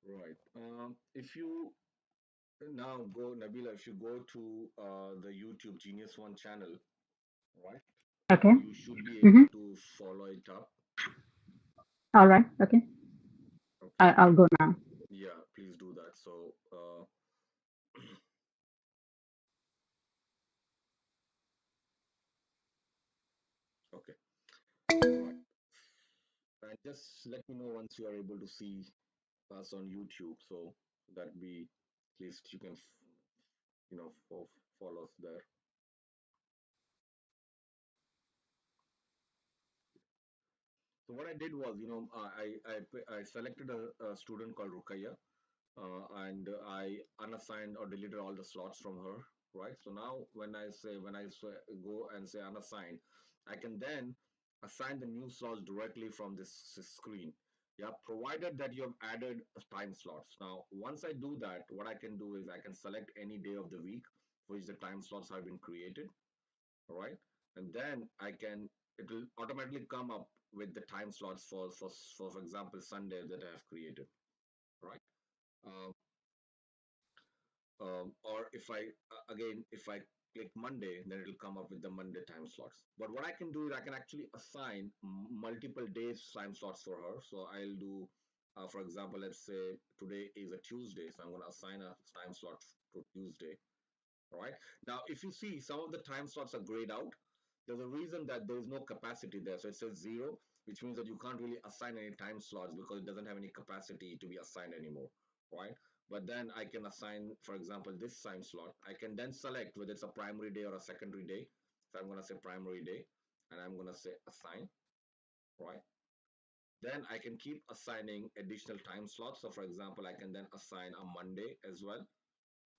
Right. If you now go, Nabila, if you go to the YouTube Genius One channel, right, Okay. you should be Mm-hmm. able to follow it up. All right. Okay. Okay. I'll go now. Yeah, please do that. So, okay. Right. And just let me know once you are able to see us on YouTube, so that we at least you can follow us there. So what I did was, I selected a student called Rukaya, and I unassigned or deleted all the slots from her, right? So now when I go and say unassigned, I can then assign the new slots directly from this screen. Yeah, provided that you have added time slots. Now, once I do that, what I can do is I can select any day of the week for which the time slots have been created, all right? And then it will automatically come up with the time slots for example, Sunday that I have created, right? Um, or if I again if I click Monday, then it'll come up with the Monday time slots. But what I can do is I can actually assign multiple days time slots for her. So I'll do, for example, let's say today is a Tuesday, so I'm going to assign a time slot to Tuesday. All right. Now, if you see, some of the time slots are grayed out. There's a reason that there is no capacity there. So it says zero, which means that you can't really assign any time slots because it doesn't have any capacity to be assigned anymore, right? But then I can assign, for example, this time slot. I can then select whether it's a primary day or a secondary day. So I'm going to say primary day, and I'm going to say assign, right? Then I can keep assigning additional time slots. So for example, I can then assign a Monday as well,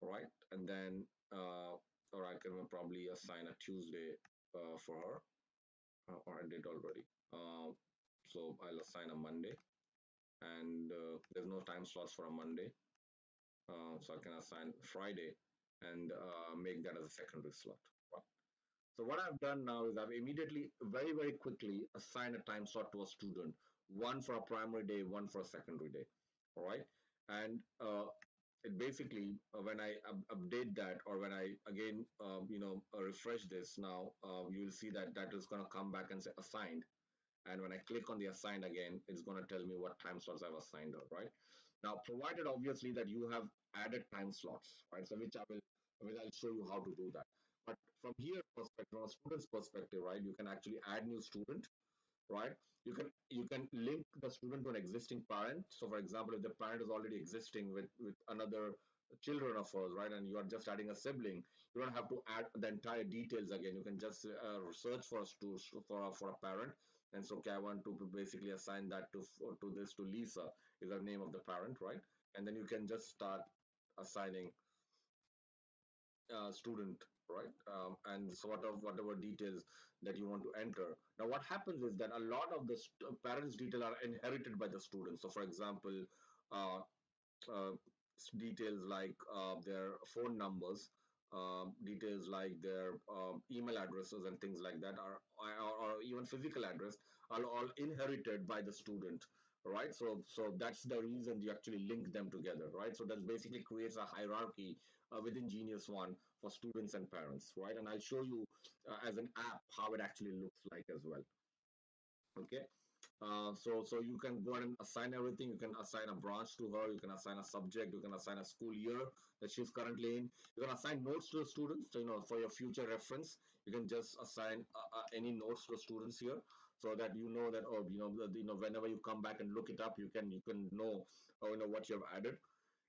right? And then, or I can probably assign a Tuesday for her, or I did already. So I'll assign a Monday, and there's no time slots for a Monday, so I can assign Friday and make that as a secondary slot. Right. So what I've done now is I've immediately, very, very quickly assigned a time slot to a student, one for a primary day, one for a secondary day. All right. And it basically, when I update that, or when I again, refresh this now, you will see that that is going to come back and say assigned. And when I click on the assigned again, it's going to tell me what time slots I've assigned her, right? Now, provided obviously that you have added time slots, right? So which I'll show you how to do that. But from here perspective, from a student's perspective, right, you can actually add new student, right? You can link the student to an existing parent. So for example, if the parent is already existing with another children of hers, right, and you are just adding a sibling, you don't have to add the entire details again. You can just search for a for a parent, and so okay, I want to basically assign that to this to Lisa is the name of the parent, right? And then you can just start assigning student, right? And sort of whatever details that you want to enter. Now, what happens is that a lot of the parents' detail are inherited by the students. So, for example, uh, uh, details like their phone numbers, details like their email addresses and things like that or even physical address are all inherited by the student, right? So that's the reason you actually link them together, right? So that basically creates a hierarchy within Genius One for students and parents, right? And I'll show you as an app how it actually looks like as well. Okay. So you can go ahead and assign everything. You can assign a branch to her. You can assign a subject. You can assign a school year that she's currently in. You can assign notes to the students. So, for your future reference, you can just assign any notes to the students here, so that you know that, oh, whenever you come back and look it up, you can know, what you have added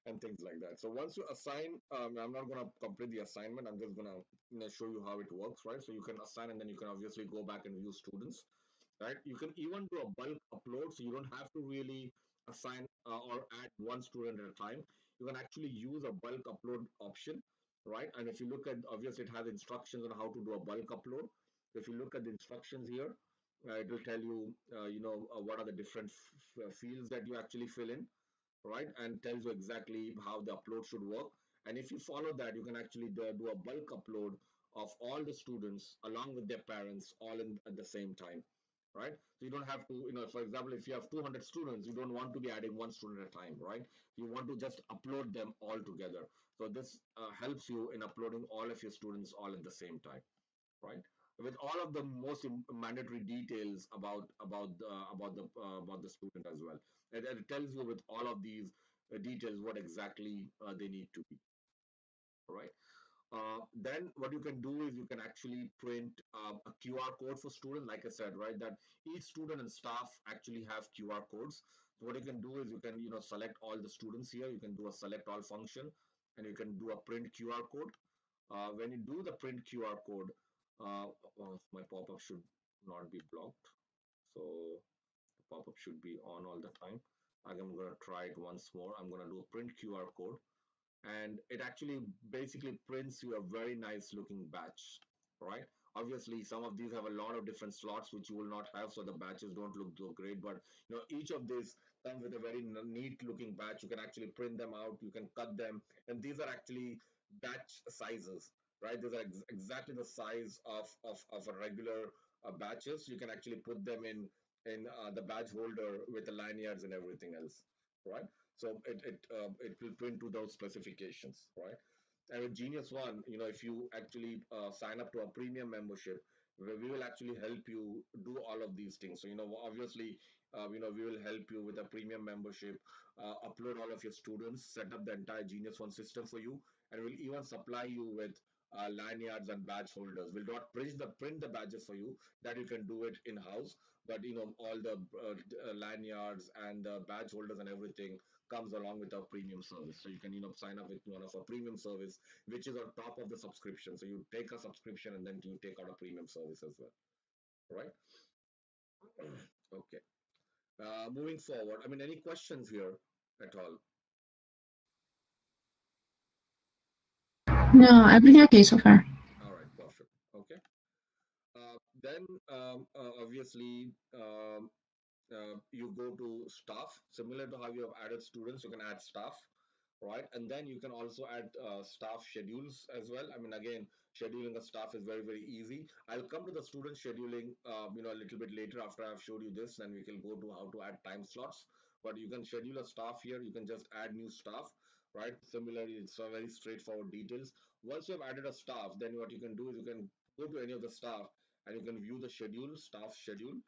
and things like that. So once you assign, I'm not going to complete the assignment. I'm just going to show you how it works, right? So you can assign, and then you can obviously go back and view students, right? You can even do a bulk upload, so you don't have to really assign or add one student at a time. You can actually use a bulk upload option, right? And if you look at, obviously, it has instructions on how to do a bulk upload. If you look at the instructions here, it will tell you, what are the different fields that you actually fill in, right? And tells you exactly how the upload should work. And if you follow that, you can actually do a bulk upload of all the students along with their parents all in at the same time, right? So you don't have to, for example, if you have 200 students, you don't want to be adding one student at a time, right? You want to just upload them all together. So this helps you in uploading all of your students all at the same time, right? With all of the most mandatory details about the student as well. And it tells you with all of these details what exactly they need to be, right? Then what you can do is you can actually print a QR code for student, like I said, right? That each student and staff actually have QR codes. So what you can do is you can, select all the students here. You can do a select all function, and you can do a print QR code. When you do the print QR code, uh, my pop-up should not be blocked. So the pop-up should be on all the time. I'm going to try it once more. I'm going to do a print QR code, and it actually basically prints you a very nice looking batch, right? Obviously some of these have a lot of different slots which you will not have, so the batches don't look so great, but each of these comes with a very neat looking batch. You can actually print them out, you can cut them, and these are actually batch sizes, right? These are exactly the size of a regular batches. You can actually put them in the badge holder with the lanyards and everything else, right? So it will print to those specifications, right? And with GeniusOne, if you actually sign up to a premium membership, we will actually help you do all of these things. So obviously, we will help you with a premium membership, upload all of your students, set up the entire GeniusOne system for you, and we'll even supply you with lanyards and badge holders. We'll not print the badges for you; that you can do it in house. But all the lanyards and the badge holders and everything comes along with our premium service. So you can sign up with one of our premium service, which is on top of the subscription. So you take a subscription and then you take out a premium service as well, right? Okay. Moving forward, I mean, any questions here at all? No, everything okay so far. All right, perfect. Okay. Then obviously you go to staff, similar to how you have added students, you can add staff, right? And then you can also add staff schedules as well. I mean, again, scheduling a staff is very, very easy. I'll come to the student scheduling, a little bit later after I've showed you this, and we can go to how to add time slots. But you can schedule a staff here. You can just add new staff, right? Similarly, it's a very straightforward details. Once you have added a staff, then what you can do is you can go to any of the staff and you can view the schedule, staff schedule,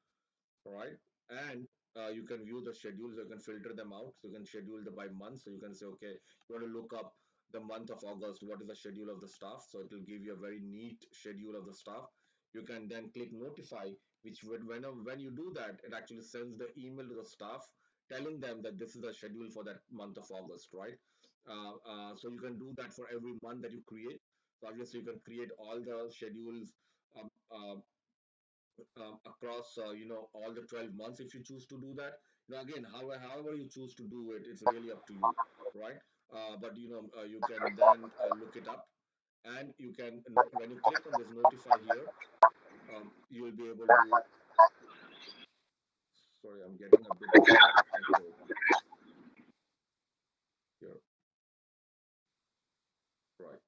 right? And you can view the schedules, you can filter them out. So you can schedule the by month. So you can say, okay, you want to look up the month of August, what is the schedule of the staff? So it will give you a very neat schedule of the staff. You can then click notify, which would when you do that, it actually sends the email to the staff telling them that this is the schedule for that month of August, right? So you can do that for every month that you create. So obviously you can create all the schedules um, uh, across all the 12 months if you choose to do that. Again, however you choose to do it, it's really up to you, right? But you can then look it up, and you can when you click on this notify here, you will be able to. Sorry, I'm getting a bit of echo here. Right.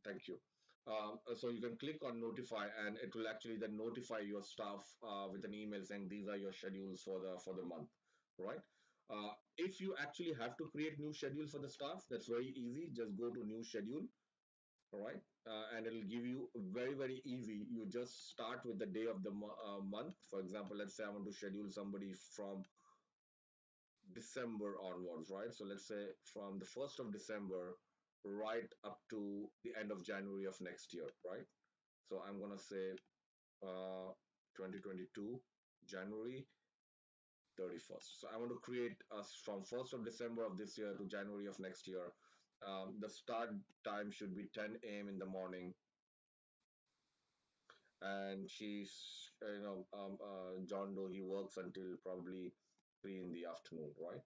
Thank you. So you can click on notify, and it will actually then notify your staff with an email saying these are your schedules for the month, right? If you actually have to create new schedule for the staff, that's very easy. Just go to new schedule, all right, and it'll give you very, very easy. You just start with the day of the month. For example, let's say I want to schedule somebody from December onwards, right? So let's say from the 1st of December right up to the end of January of next year, right? So I'm gonna say 2022 January 31st. So I want to create us from 1st of December of this year to January of next year. The start time should be 10 a.m. in the morning, and John Doe, he works until probably 3 in the afternoon, right?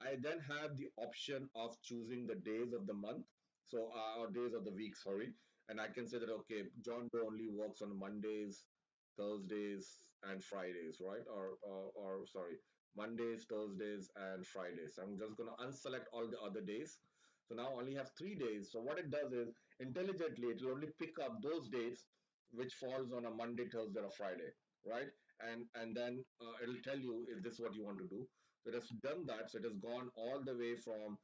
I then have the option of choosing the days of the month, so or days of the week, sorry, and I can say that okay, John Doe only works on Mondays, Thursdays, and Fridays, right? Or sorry, Mondays, Thursdays, and Fridays. So I'm just gonna unselect all the other days. So now I only have 3 days. So what it does is intelligently it will only pick up those dates which falls on a Monday, Thursday, or Friday, right? And then it'll tell you if this is what you want to do. So it has done that. So it has gone all the way from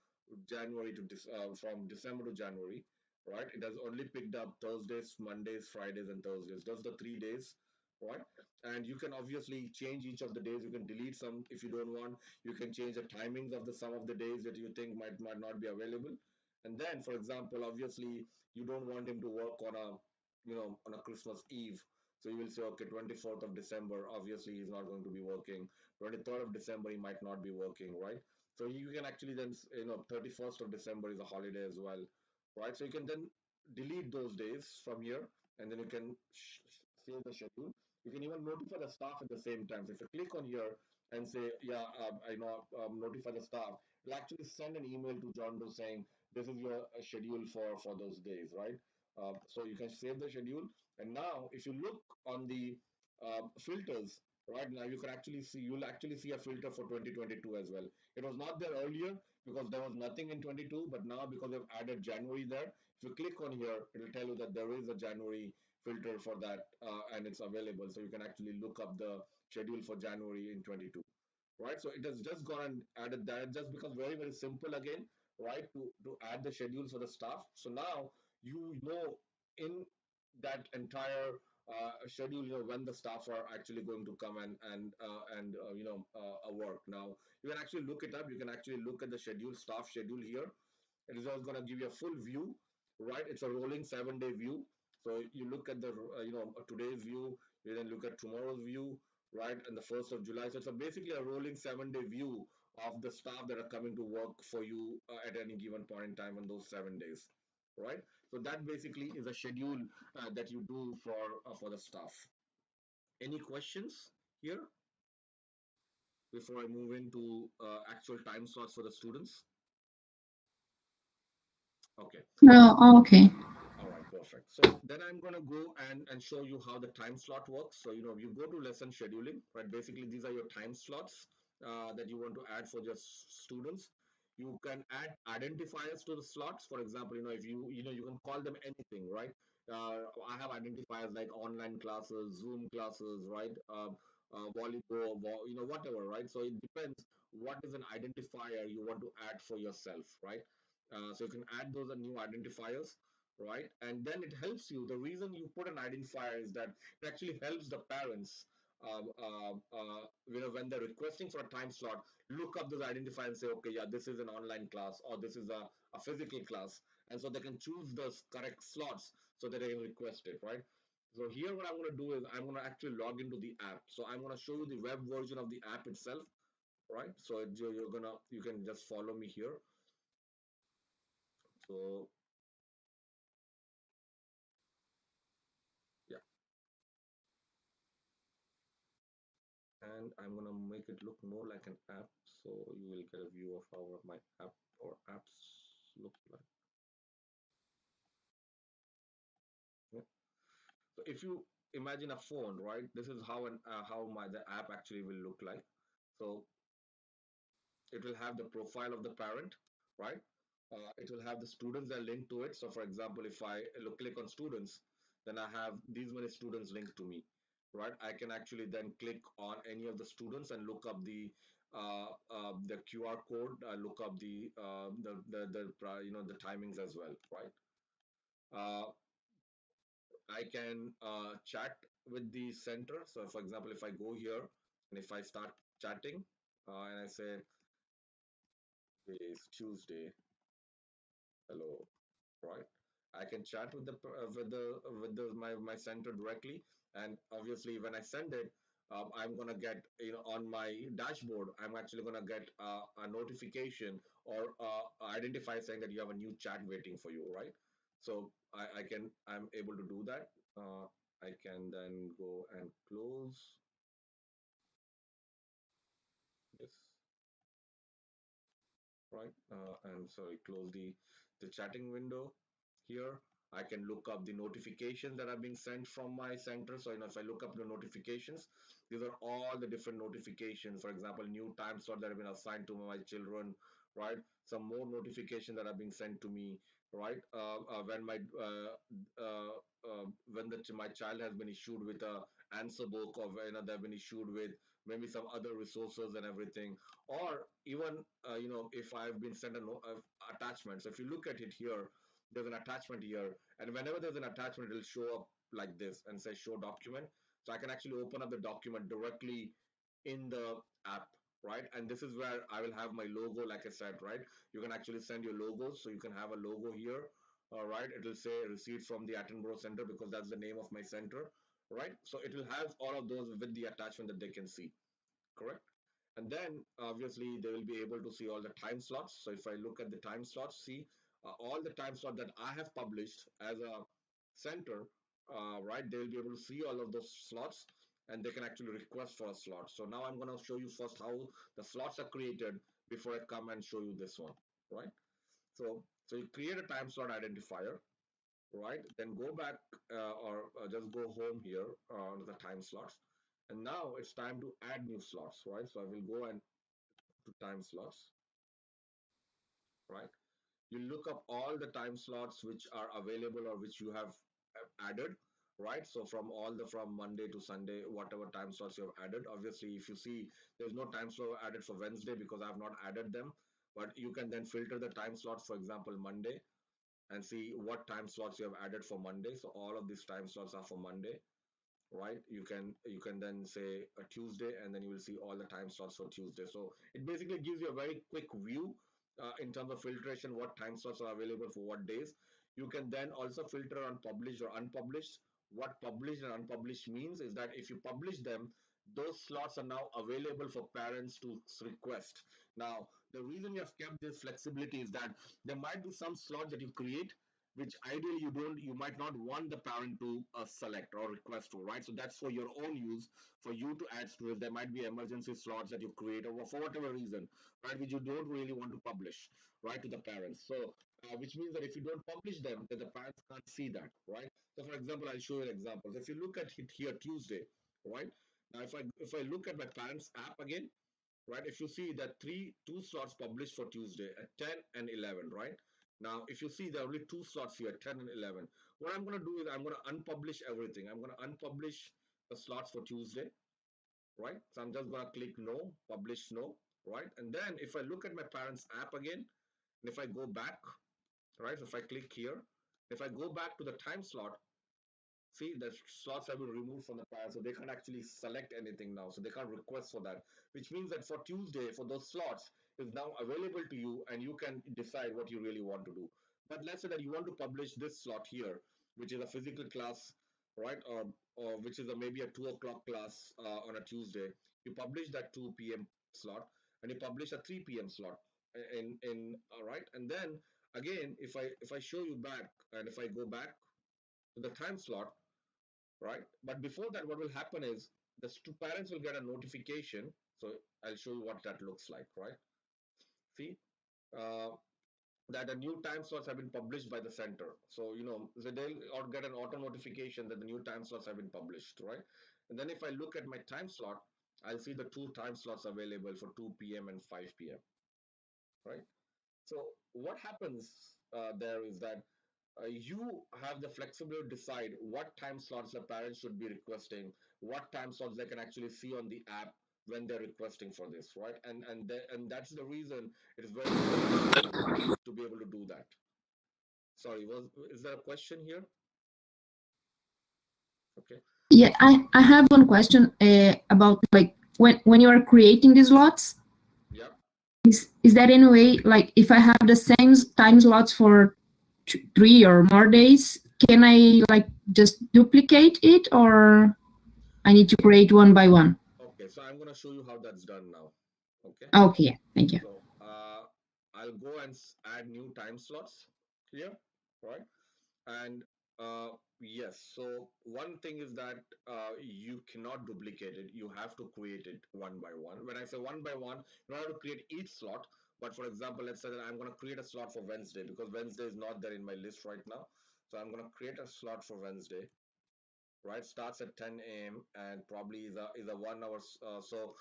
from December to January, right? It has only picked up Thursdays, Mondays, Fridays, and Thursdays. That's the 3 days, right? And you can obviously change each of the days. You can delete some if you don't want. You can change the timings of the some of the days that you think might not be available. And then, for example, obviously you don't want him to work on a on a Christmas Eve. So you will say, okay, 24th of December, obviously he's not going to be working. 23rd of December, he might not be working, right? So you can actually then, 31st of December is a holiday as well, right? So you can then delete those days from here, and then you can save the schedule. You can even notify the staff at the same time. So if you click on here and say, yeah, notify the staff, it'll actually send an email to John Doe saying, this is your schedule for those days, right? So you can save the schedule. And now, if you look on the filters, right now you can actually see you'll actually see a filter for 2022 as well. It was not there earlier because there was nothing in 22, but now because they've added January there, if you click on here, it'll tell you that there is a January filter for that, and it's available. So you can actually look up the schedule for January in 22, right? So it has just gone and added that. It just becomes very, very simple again, right? To add the schedules for the staff. So now you know in that entire schedule, when the staff are actually going to come and work. Now you can actually look it up. You can actually look at the schedule, staff schedule here. It is also going to give you a full view, right? It's a rolling 7-day view. So you look at the today's view, you then look at tomorrow's view, right? And the 1st of July. So it's basically a rolling 7-day view of the staff that are coming to work for you at any given point in time on those 7 days, right? So that basically is a schedule that you do for the staff. Any questions here before I move into actual time slots for the students? Okay. Okay. All right, perfect. So then I'm going to go and show you how the time slot works. So, you go to lesson scheduling, right? Basically, these are your time slots that you want to add for your students. You can add identifiers to the slots. For example, if you can call them anything, right? I have identifiers like online classes, Zoom classes, right? Volleyball, whatever, right? So it depends what is an identifier you want to add for yourself, right? So you can add those new identifiers, right? And then it helps you. The reason you put an identifier is that it actually helps the parents. When they're requesting for a time slot, look up those identifiers and say, okay, yeah, this is an online class or this is a physical class, and so they can choose the correct slots so that they can request it, right? So here, what I'm going to do is I'm going to actually log into the app. So I'm going to show you the web version of the app itself, right? So you can just follow me here. So yeah, and I'm gonna make it look more like an app, so you will get a view of how my app or apps look like. Yeah. So if you imagine a phone, right? This is how my the app actually will look like. So it will have the profile of the parent, right? It will have the students that are linked to it. So, for example, if I click on students, then I have these many students linked to me, right? I can actually then click on any of the students and look up the QR code, look up the timings as well, right? Uh, I can chat with the center. So, for example, if I go here and if I start chatting and I say, "Today is Tuesday, hello," right? I can chat with the my center directly, and obviously when I send it, I'm gonna get on my dashboard. I'm actually gonna get a notification or identify saying that you have a new chat waiting for you, right? So I'm able to do that. I can then go and close this, right? And sorry, close the chatting window here. I can look up the notifications that are being sent from my center. So, if I look up the notifications, these are all the different notifications. For example, new time slot that have been assigned to my children, right? Some more notifications that are being sent to me, right? When my child has been issued with a answer book, or they've been issued with maybe some other resources and everything, or even if I've been sent a attachment. So if you look at it here, there's an attachment here, and whenever there's an attachment, it'll show up like this and say show document. So I can actually open up the document directly in the app, right? And this is where I will have my logo, like I said, right? You can actually send your logos, so you can have a logo here. All right, it will say receipt from the Attenborough Center because that's the name of my center, right? So it will have all of those with the attachment that they can see, correct? And then obviously they will be able to see all the time slots. So if I look at the time slots, see all the time slot that I have published as a center, right? They will be able to see all of those slots, and they can actually request for a slot. So now I'm going to show you first how the slots are created before I come and show you this one, right? So you create a time slot identifier, right? Then go back or just go home here on the time slots. And now it's time to add new slots, right? So I will go and to time slots, right? You look up all the time slots which are available or which you have added, right? So from Monday to Sunday, whatever time slots you have added. Obviously, if you see there's no time slot added for Wednesday because I have not added them, but you can then filter the time slots, for example, Monday, and see what time slots you have added for Monday. So all of these time slots are for Monday, right? You can then say a Tuesday, and then you will see all the time slots for Tuesday. So it basically gives you a very quick view in terms of filtration, what time slots are available for what days. You can then also filter on published or unpublished. What published and unpublished means is that if you publish them, those slots are now available for parents to request. Now, the reason you have kept this flexibility is that there might be some slot that you create which ideally you might not want the parent to select or request to, right? So that's for your own use, for you to add to it. There might be emergency slots that you create, or for whatever reason, right, which you don't really want to publish, right, to the parents. So which means that if you don't publish them, then the parents can't see that, right? So for example, I'll show you an example. So if you look at it here Tuesday, right? Now if I look at my parents app again, right? If you see that two slots published for Tuesday at 10 and 11, right? Now, if you see there are only two slots here, 10 and 11. What I'm going to do is I'm going to unpublish everything. I'm going to unpublish the slots for Tuesday, right? So I'm just going to click no, publish no, right? And then if I look at my parents app again, and if I go back, right? So if I click here, if I go back to the time slot, see, the slots have been removed from the plan, so they can't actually select anything now. So they can't request for that, which means that for Tuesday, for those slots is now available to you, and you can decide what you really want to do. But let's say that you want to publish this slot here, which is a physical class, right? Or which is maybe a 2 o'clock class on a Tuesday. You publish that 2 p.m. slot, and you publish a 3 p.m. slot in all right. And then again, if I show you back, and if I go back to the time slot, right? But before that, what will happen is the parents will get a notification. So I'll show you what that looks like, right? See, uh, that the new time slots have been published by the center. So, so they'll or get an auto notification that the new time slots have been published, right? And then if I look at my time slot, I'll see the two time slots available for 2 p.m. and 5 p.m., right? So what happens there is that you have the flexibility to decide what time slots the parents should be requesting, what time slots they can actually see on the app when they're requesting for this, right? And that's the reason it is very important for you to be able to do that. Sorry, was is there a question here? Okay. Yeah, I have one question about like when you are creating these lots, Yeah. is that any way like if I have the same time slots for 3 or more days, can I like just duplicate it or I need to create one by one? Okay. So I'm gonna show you how that's done now. Okay. Okay, yeah, thank you. So I'll go and add new time slots here, right? And yes, so one thing is that you cannot duplicate it. You have to create it one by one. When I say one by one, you don't have to create each slot. But for example, let's say that I'm going to create a slot for Wednesday because Wednesday is not there in my list right now. So I'm going to create a slot for Wednesday, right? Starts at 10 a.m. and probably is a 1 hour. So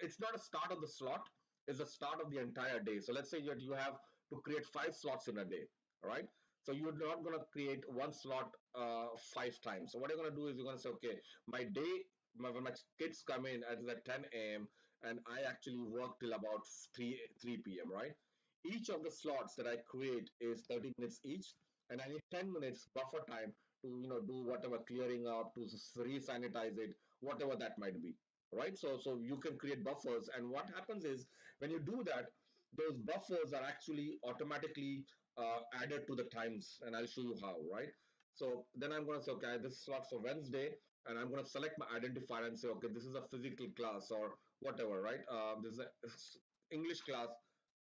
it's not a start of the slot; it's a start of the entire day. So let's say that you have to create 5 slots in a day, right? So you're not going to create one slot 5 times. So what you're going to do is you're going to say, okay, my day. when my kids come in at like 10 a.m. and I actually work till about 3 p.m., right? Each of the slots that I create is 30 minutes each, and I need 10 minutes buffer time to do whatever clearing up, to re-sanitize it, whatever that might be, right? So you can create buffers, and what happens is when you do that, those buffers are actually automatically added to the times, and I'll show you how, right? So then I'm going to say, okay, this slot for Wednesday, and I'm going to select my identifier and say, okay, this is a physical class or whatever, right? This is a English class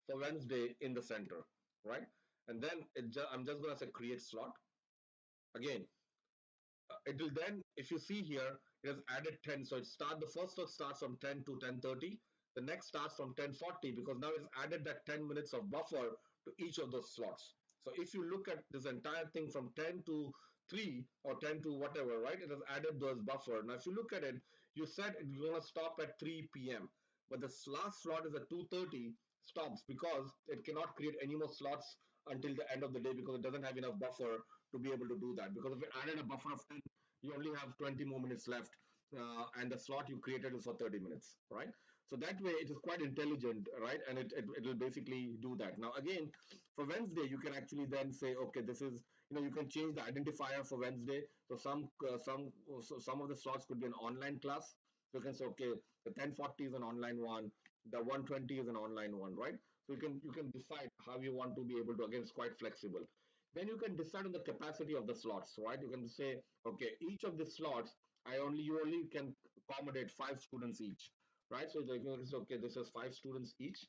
for Wednesday in the center, right? And then I'm just going to say create slot. Again, it will then, if you see here, it has added 10. So the first slot starts from 10 to 10:30. The next starts from 10:40 because now it's added that 10 minutes of buffer to each of those slots. So if you look at this entire thing from 10 to 3 or 10 to whatever, right? It has added those buffer. Now, if you look at it, you said it's going to stop at 3 p.m. But the last slot is at 2:30 stops because it cannot create any more slots until the end of the day because it doesn't have enough buffer to be able to do that. Because if it added a buffer of 10, you only have 20 more minutes left, and the slot you created is for 30 minutes, right? So that way it is quite intelligent, right? And it will basically do that. Now, again, for Wednesday, you can actually then say, okay, this is, you can change the identifier for Wednesday. So some of the slots could be an online class. So you can say, okay, the 10:40 is an online one, the 1:20 is an online one, right? So you can decide how you want to be able to. Again, it's quite flexible. Then you can decide on the capacity of the slots, right? You can say, okay, each of the slots, you only can accommodate 5 students each, right? So you can say, okay, this is 5 students each.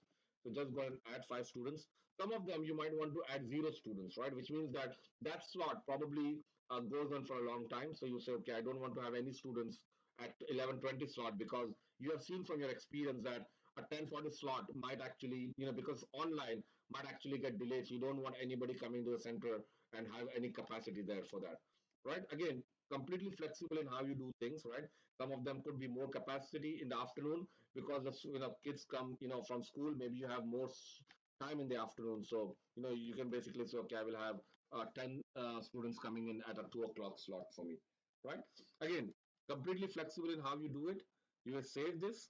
So just go and add 5 students. Some of them you might want to add 0 students, right? Which means that that slot probably goes on for a long time. So you say, okay, I don't want to have any students at 11:20 slot because you have seen from your experience that a 10:40 slot might actually, because online might actually get delayed. So you don't want anybody coming to the center and have any capacity there for that, right? Again, completely flexible in how you do things, right? Some of them could be more capacity in the afternoon because kids come, from school. Maybe you have more time in the afternoon, so you can basically say, okay, I will have 10 students coming in at a 2 o'clock slot for me, right? Again, completely flexible in how you do it. You will save this,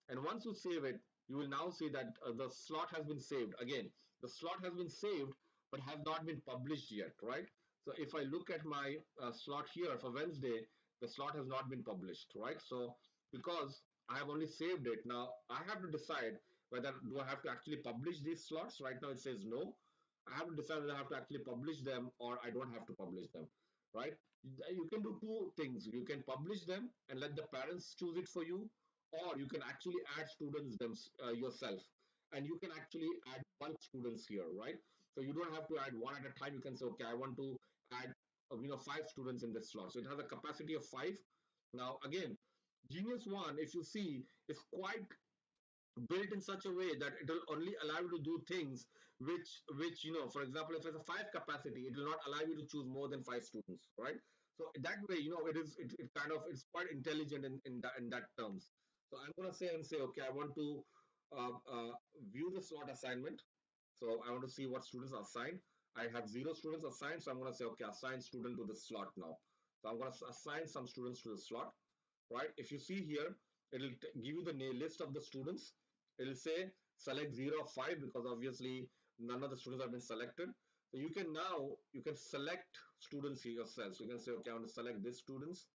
and once you save it, you will now see that the slot has been saved. Again, the slot has been saved but has not been published yet, right? So if I look at my slot here for Wednesday, the slot has not been published, right? So because I have only saved it, now I have to decide whether do I have to actually publish these slots. Right now it says no. I have to decide whether I have to actually publish them or I don't have to publish them, right? You can do two things. You can publish them and let the parents choose it for you, or you can actually add students yourself, and you can actually add bulk students here, right? So you don't have to add one at a time. You can say, okay, I want to add 5 students in this slot, so it has a capacity of 5. Now again, GeniusOne, if you see, is quite built in such a way that it will only allow you to do things which for example, if it's a 5 capacity, it will not allow you to choose more than 5 students, right? So that way, it kind of, it's quite intelligent in that terms. So I'm going to say and say, okay, I want to view the slot assignment. So I want to see what students are assigned. I have 0 students assigned, so I'm going to say, okay, assign student to the slot now. So I'm going to assign some students to the slot, right? If you see here, it'll give you the list of the students. It'll say select 0 of 5 because obviously none of the students have been selected. So you can select students here yourself. So you can say, okay, I want to select these students,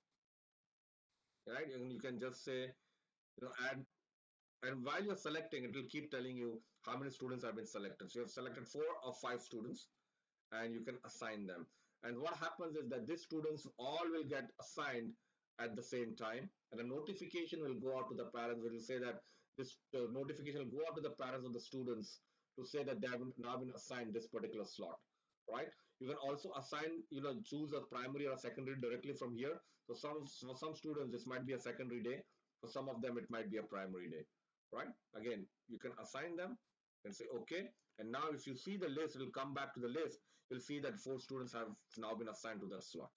right? And you can just say, add. And while you're selecting, it will keep telling you how many students have been selected. So you have selected 4 or 5 students, and you can assign them. And what happens is that these students all will get assigned at the same time, and a notification will go out to the parents. It will say that this notification will go out to the parents of the students to say that they have now been assigned this particular slot, right? You can also assign, choose a primary or a secondary directly from here. So for some students, this might be a secondary day. For some of them, it might be a primary day, right? Again, you can assign them and say, okay. And now if you see the list, it will come back to the list. You'll see that 4 students have now been assigned to that slot,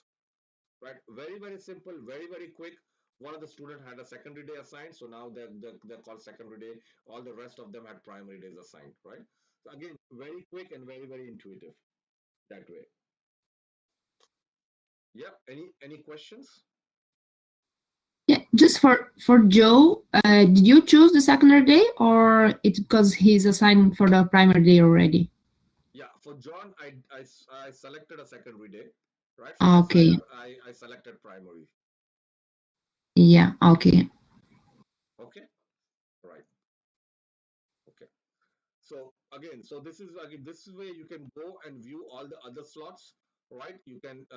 right? Very, very simple, very, very quick. One of the students had a secondary day assigned, so now they're called secondary day. All the rest of them had primary days assigned, right? So again, very quick and very, very intuitive that way. Yep. Any questions? Just for Joe, did you choose the secondary day, or it's because he's assigned for the primary day already? Yeah, for John, I selected a secondary day, right? For Okay. Isaiah, I selected primary. Yeah. Okay. Okay, right. Okay. So again, so this is where you can go and view all the other slots, right? You can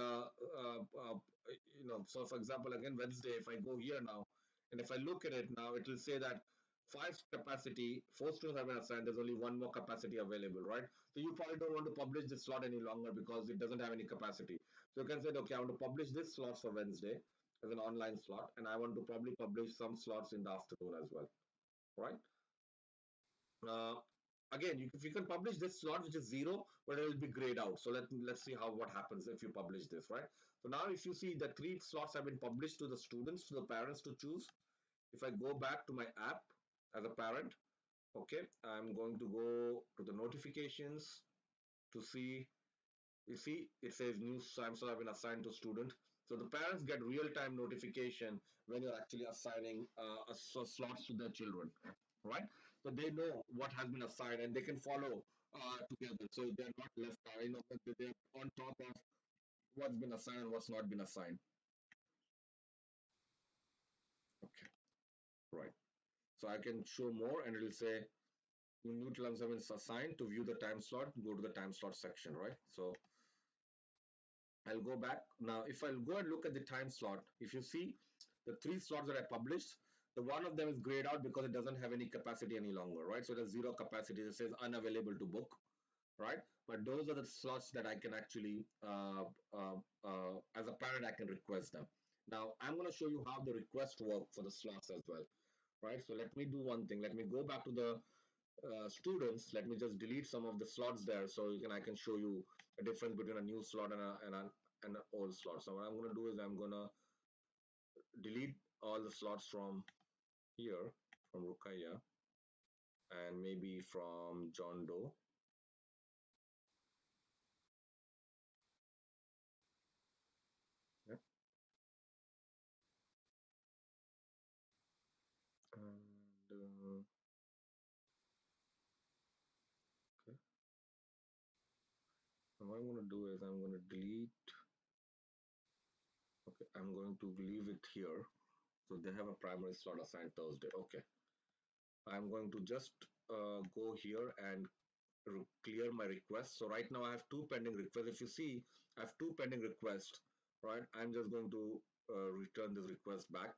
so for example, again Wednesday, if I go here now, and if I look at it now, it will say that five capacity, four students have been assigned. There's only one more capacity available, right? So you probably don't want to publish this slot any longer because it doesn't have any capacity. So you can say, okay, I want to publish this slot for Wednesday as an online slot, and I want to probably publish some slots in the afternoon as well, right? Uh, Again, if you can publish this slot, which is zero, but it will be grayed out. So let's see how what happens if you publish this, right? So now if you see the three slots have been published to the students, to the parents to choose. If I go back to my app as a parent, okay, I'm going to go to the notifications to see. You see, it says new time slot have been assigned to student. So the parents get real-time notification when you're actually assigning slots to their children, right? So they know what has been assigned and they can follow together. So they're not left, they're on top of what's been assigned and what's not been assigned. Okay, right. So I can show more and it'll say new terms have been assigned. To view the time slot, go to the time slot section, right? So I'll go back. Now, if I'll go and look at the time slot, if you see the three slots that I published, the one of them is grayed out because it doesn't have any capacity any longer, right? So it has zero capacity. It says unavailable to book, right? But those are the slots that I can actually, as a parent, I can request them. Now, I'm going to show you how the request work for the slots as well, right? So let me do one thing. Let me go back to the students. Let me just delete some of the slots there so I can show you a difference between a new slot and an old slot. So what I'm going to do is I'm going to delete all the slots from here, from Rukaya, and maybe from John Doe. Yeah. And okay. And what I'm going to do is I'm going to delete. Okay, I'm going to leave it here. So they have a primary slot assigned Thursday. Okay, I'm going to just go here and clear my request. So right now I have two pending requests. If you see, I have two pending requests, right? I'm just going to return this request back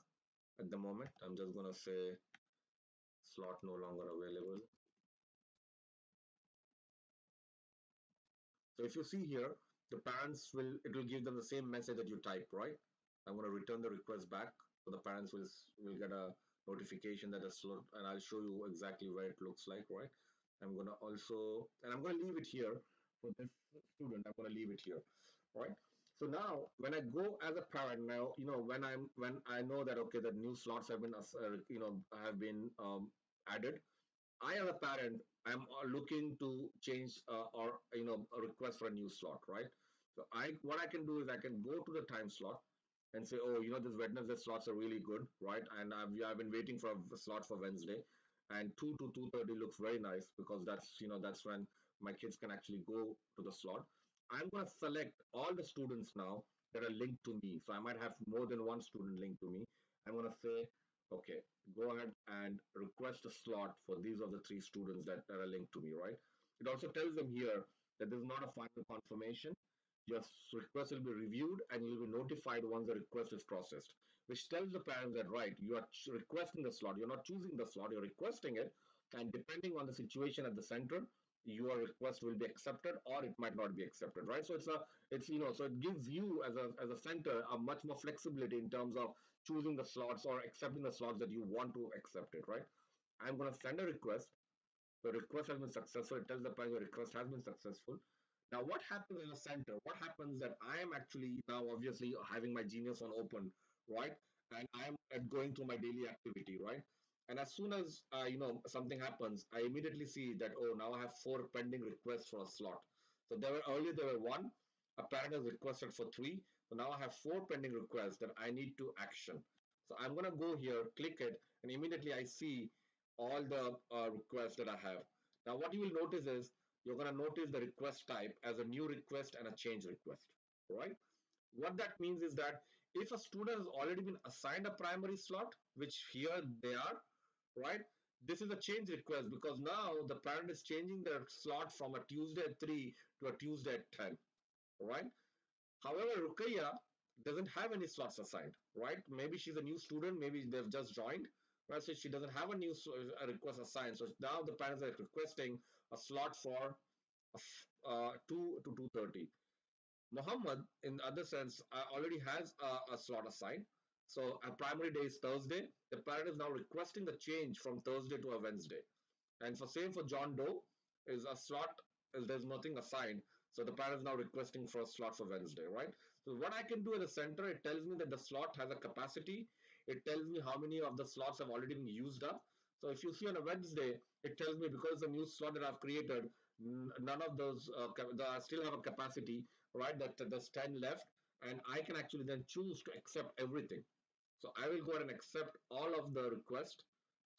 at the moment. I'm just going to say slot no longer available. So if you see here, the parents it will give them the same message that you type, right? I'm going to return the request back. So the parents will get a notification that a slot, and I'll show you exactly where it looks like, right? I'm going to also, and I'm going to leave it here for this student. I'm going to leave it here, right? So now when I go as a parent now, when I know that, okay, the new slots have been, have been added, I, as a parent, I'm looking to change or a request for a new slot, right? So what I can do is I can go to the time slot and say, oh, this Wednesday slots are really good, right? And I've been waiting for a slot for Wednesday, and 2 to 2:30 looks very nice because that's when my kids can actually go to the slot. I'm going to select all the students now that are linked to me. So I might have more than one student linked to me. I'm going to say, okay, go ahead and request a slot for these are the three students that are linked to me, right? It also tells them here that this is not a final confirmation. Your request will be reviewed and you'll be notified once the request is processed, which tells the parents that, right, you are requesting the slot. You're not choosing the slot, you're requesting it. And depending on the situation at the center, your request will be accepted or it might not be accepted, right? So so it gives you as a center a much more flexibility in terms of choosing the slots or accepting the slots that you want to accept it, right? I'm going to send a request. The request has been successful. It tells the parent the request has been successful. Now, what happens in a center? What happens that I am actually now obviously having my Genius on open, right? And I'm going through my daily activity, right? And as soon as something happens, I immediately see that, oh, now I have four pending requests for a slot. So there were one. A parent has requested for three. So now I have four pending requests that I need to action. So I'm going to go here, click it, and immediately I see all the requests that I have. Now, what you will notice is you're going to notice the request type as a new request and a change request, right? What that means is that if a student has already been assigned a primary slot, which here they are, right? This is a change request because now the parent is changing their slot from a Tuesday at 3 to a Tuesday at 10, right? However, Rukaya doesn't have any slots assigned, right? Maybe she's a new student, maybe they've just joined, right? So she doesn't have a new a request assigned. So now the parents are requesting a slot for 2 to 2:30. Muhammad, in other sense, already has a slot assigned. So a primary day is Thursday. The parent is now requesting the change from Thursday to a Wednesday. And for same for John Doe, is a slot is there's nothing assigned. So the parent is now requesting for a slot for Wednesday, right? So what I can do at the center, it tells me that the slot has a capacity. It tells me how many of the slots have already been used up. So if you see on a Wednesday, it tells me because the new slot that I've created, none of those I still have a capacity, right? That there's 10 left, and I can actually then choose to accept everything. So I will go ahead and accept all of the request.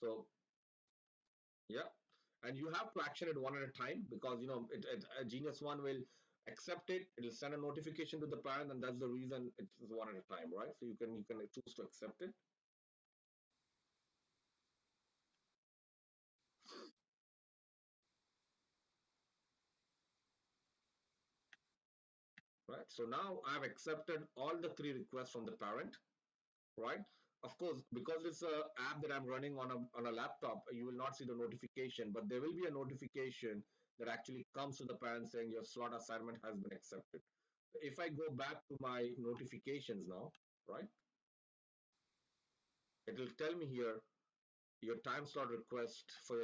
So yeah, and you have to action it one at a time because GeniusOne will accept it. It will send a notification to the parent, and that's the reason it's one at a time, right? So you can choose to accept it, right? So now I've accepted all the three requests from the parent, right? Of course, because it's a app that I'm running on a laptop, you will not see the notification, but there will be a notification that actually comes to the parent saying your slot assignment has been accepted. If I go back to my notifications now, right, it will tell me here your time slot request for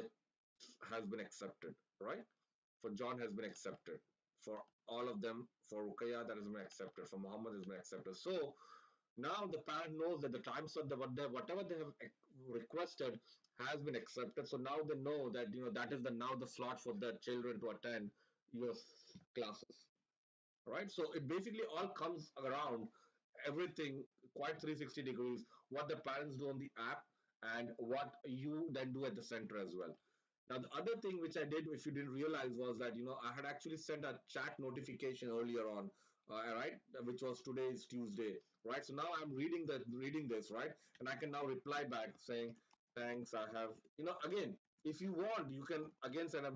has been accepted, right? For John has been accepted. For all of them, for Rukaya that has been accepted. For Muhammad has been accepted. So now the parent knows that the time slot that whatever they have requested has been accepted. So now they know that that is the now the slot for the children to attend your classes, right? So it basically all comes around everything quite 360 degrees, what the parents do on the app and what you then do at the center as well. Now, the other thing which I did, if you didn't realize, was that I had actually sent a chat notification earlier on, right, which was today is Tuesday, right? So now I'm reading this, right, and I can now reply back saying, "Thanks, I have," again. If you want, you can again send a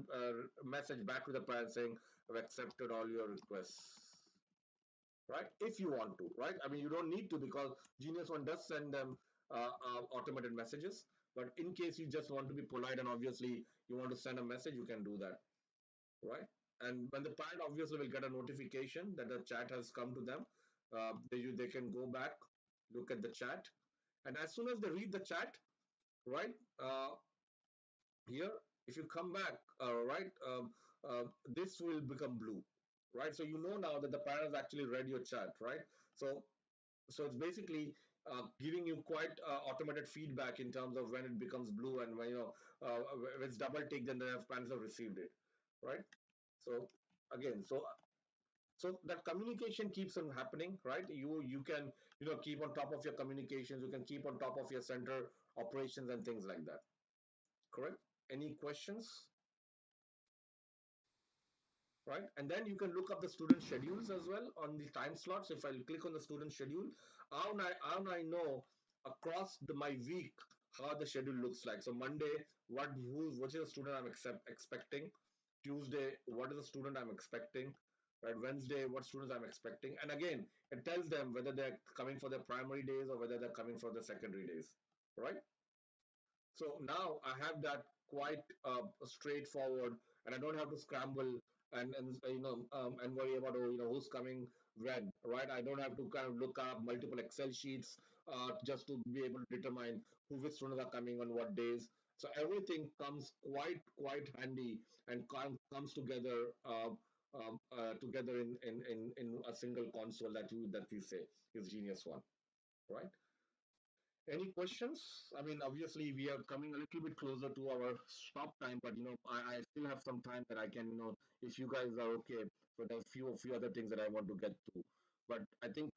message back to the parent saying, "I've accepted all your requests," right? If you want to, right? I mean, you don't need to because GeniusOne does send them automated messages. But in case you just want to be polite and obviously you want to send a message, you can do that, right? And when the parent obviously will get a notification that the chat has come to them, they can go back, look at the chat, and as soon as they read the chat, right? Here, if you come back, right, this will become blue, right? So you know now that the parent has actually read your chat, right? So so it's basically giving you quite automated feedback in terms of when it becomes blue and when when it's double tick, then the parents have received it, right? So again, so that communication keeps on happening, right? You can keep on top of your communications, you can keep on top of your center operations and things like that, correct? Any questions? Right? And then you can look up the student schedules as well on the time slots. If I click on the student schedule, how I know across my week how the schedule looks like. So Monday, which is the student I'm expecting. Tuesday, what is the student I'm expecting? Right? Wednesday, what students I'm expecting? And again, it tells them whether they're coming for their primary days or whether they're coming for the secondary days. Right? So now I have that quite straightforward, and I don't have to scramble and worry about who's coming when, right? I don't have to kind of look up multiple Excel sheets just to be able to determine which students are coming on what days. So everything comes quite handy and comes together together in a single console that we say is GeniusOne, right? Any questions? I mean, obviously, we are coming a little bit closer to our stop time, but I still have some time that I can, if you guys are okay, so there's few other things that I want to get to. But I think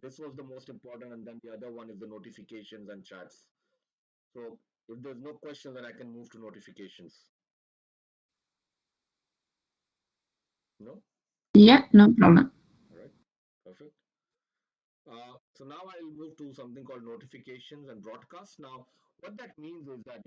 this was the most important, and then the other one is the notifications and chats. So if there's no question, then I can move to notifications. No? Yeah, no problem. All right. Perfect. So now I'll move to something called notifications and broadcasts. Now, what that means is that,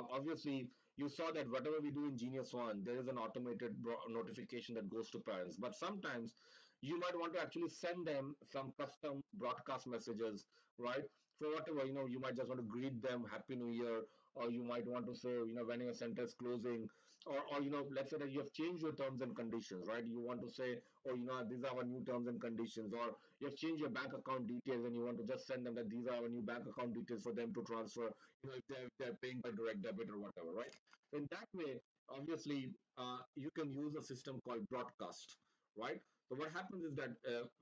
obviously you saw that whatever we do in GeniusOne, there is an automated notification that goes to parents. But sometimes you might want to actually send them some custom broadcast messages, right? For whatever, you might just want to greet them Happy New Year, or you might want to say, when your center is closing, or let's say that you have changed your terms and conditions, right? You want to say, oh, these are our new terms and conditions, or you have changed your bank account details and you want to just send them that these are our new bank account details for them to transfer, if they're paying by direct debit or whatever, right? So in that way, obviously, you can use a system called broadcast, right? So what happens is that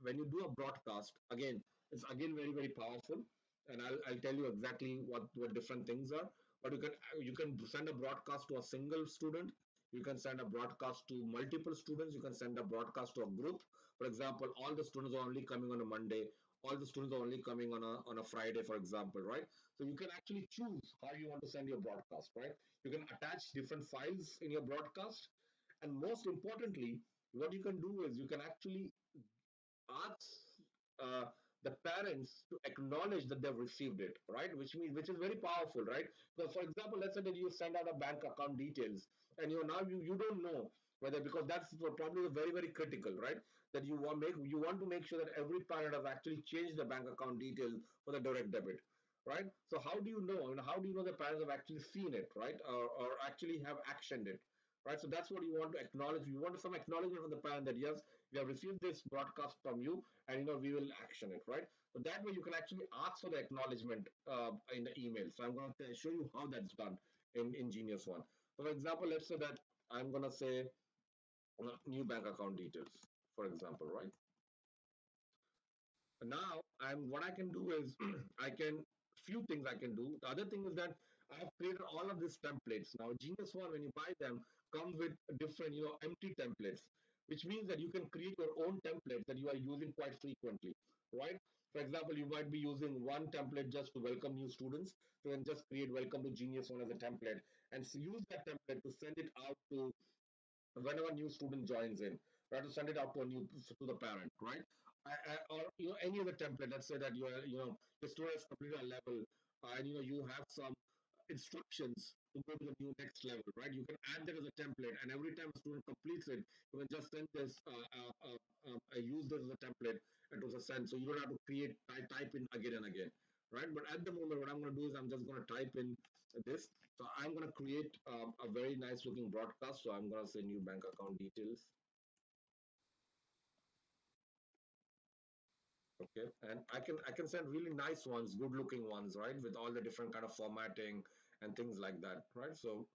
when you do a broadcast, again, it's again very, very powerful. And I'll tell you exactly what different things are. But you can send a broadcast to a single student. You can send a broadcast to multiple students. You can send a broadcast to a group. For example, all the students are only coming on a Monday. All the students are only coming on a Friday, for example, right? So you can actually choose how you want to send your broadcast, right? You can attach different files in your broadcast, and most importantly, what you can do is you can actually ask uh, the parents to acknowledge that they've received it, right? Which is very powerful, right? Because for example, let's say that you send out a bank account details, and now you don't know whether, because that's probably very, very critical, right? That you want to make sure that every parent has actually changed the bank account details for the direct debit, right? So how do you know? How do you know the parents have actually seen it, right? Or actually have actioned it, right? So that's what you want to acknowledge. You want some acknowledgement from the parent that yes, we have received this broadcast from you, and we will action it, right? So that way you can actually ask for the acknowledgement in the email. So I'm going to show you how that's done in GeniusOne. So for example, let's say that I'm going to say new bank account details, for example, right? Now I'm what I can do is I can few things I can do. The other thing is that I have created all of these templates. Now GeniusOne, when you buy them, come with different empty templates, which means that you can create your own template that you are using quite frequently, right? For example, you might be using one template just to welcome new students. So then just create welcome to GeniusOne as a template and use that template to send it out to whenever a new student joins in, right? To send it out to the parent, right? Or any other template. Let's say that your student has completed a level, and you have some instructions to go to the new next level, right? You can add that as a template, and every time a student completes it, you can just send this, use this as a template, and to send. So you don't have to type in again and again, right? But at the moment, what I'm going to do is I'm just going to type in this. So I'm going to create a very nice looking broadcast. So I'm going to say new bank account details. Okay, and I can send really nice ones, good looking ones, right? With all the different kind of formatting and things like that, right? So